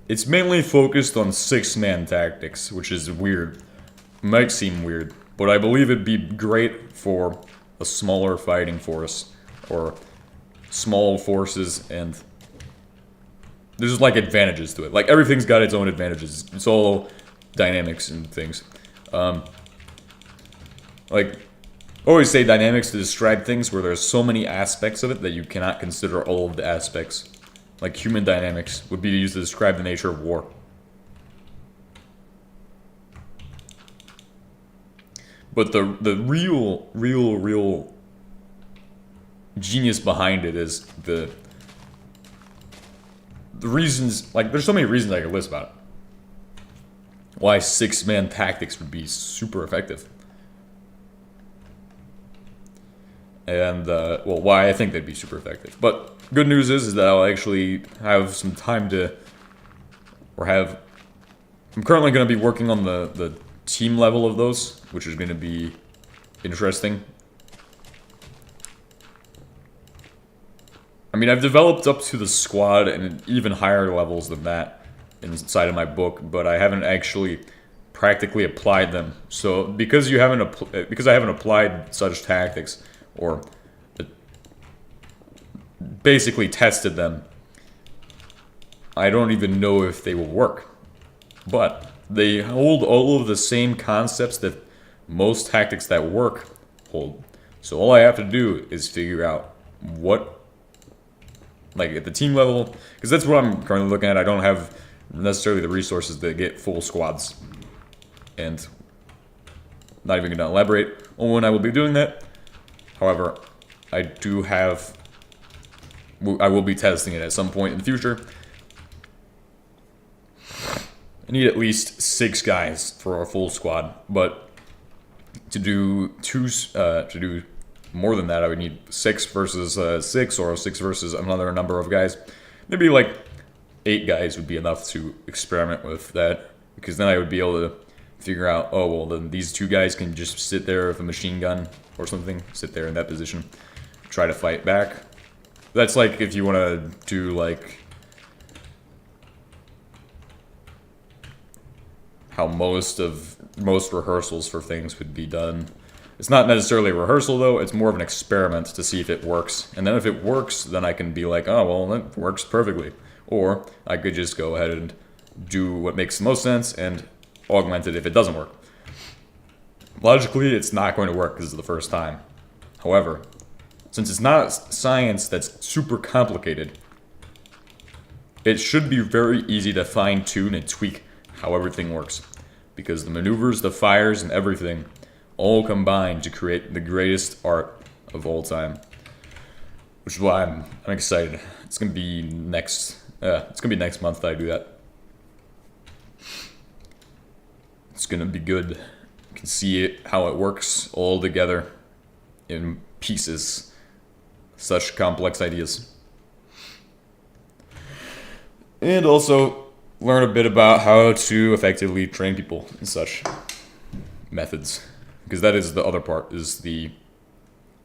it's mainly focused on 6-man tactics, which is weird. Might seem weird, but I believe it'd be great for a smaller fighting force, or small forces, and there's like advantages to it. Like everything's got its own advantages. It's all dynamics and things. Like, I always say dynamics to describe things where there's so many aspects of it that you cannot consider all of the aspects. Like human dynamics would be used to describe the nature of war. But the real genius behind it is the reasons. Like, there's so many reasons I could list about it. Why 6-man tactics would be super effective. And, well, why I think they'd be super effective. But good news is that I'll actually have some time to, I'm currently going to be working on the team level of those, which is going to be interesting. I mean, I've developed up to the squad and even higher levels than that inside of my book, but I haven't actually practically applied them. So because I haven't applied such tactics, or basically tested them, I don't even know if they will work. But they hold all of the same concepts that most tactics that work hold. So all I have to do is figure out what, like at the team level, because that's what I'm currently looking at. I don't have necessarily the resources to get full squads, and not even going to elaborate on when I will be doing that. However, I will be testing it at some point in the future. I need at least 6 guys for our full squad, but To do to do more than that, I would need 6 versus 6, or 6 versus another number of guys. Maybe like 8 guys would be enough to experiment with that, because then I would be able to figure out, oh well, then these 2 guys can just sit there with a machine gun or something, sit there in that position, try to fight back. That's like if you want to do like how most rehearsals for things would be done. It's not necessarily a rehearsal though, it's more of an experiment to see if it works. And then if it works, then I can be like, oh well, that works perfectly. Or I could just go ahead and do what makes the most sense and augment it if it doesn't work. Logically, it's not going to work because it's the first time. However, since it's not science that's super complicated, it should be very easy to fine-tune and tweak how everything works. Because the maneuvers, the fires, and everything all combine to create the greatest art of all time. Which is why I'm excited. It's gonna be next month that I do that. It's gonna be good. You can see it, how it works all together in pieces. Such complex ideas. And also learn a bit about how to effectively train people in such methods. Because that is the other part, is the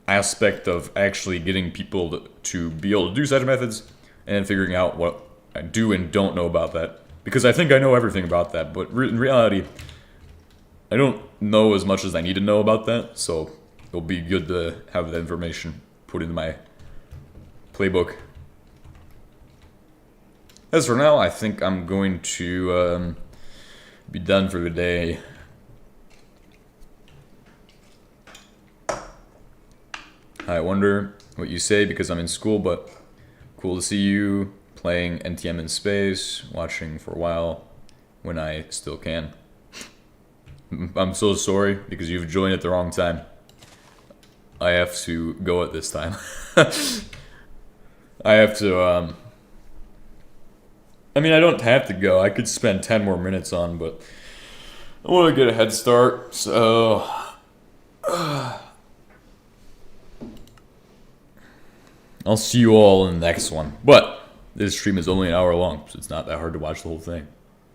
aspect of actually getting people to be able to do such methods, and then figuring out what I do and don't know about that. Because I think I know everything about that, but in reality, I don't know as much as I need to know about that, so it'll be good to have that information put into my playbook. As for now, I think I'm going to be done for the day. I wonder what you say because I'm in school, but cool to see you playing NTM in space, watching for a while when I still can. I'm so sorry because you've joined at the wrong time. I have to go at this time. I have to, I mean, I don't have to go. I could spend 10 more minutes on, but I want to get a head start, so... I'll see you all in the next one. But this stream is only an hour long, so it's not that hard to watch the whole thing.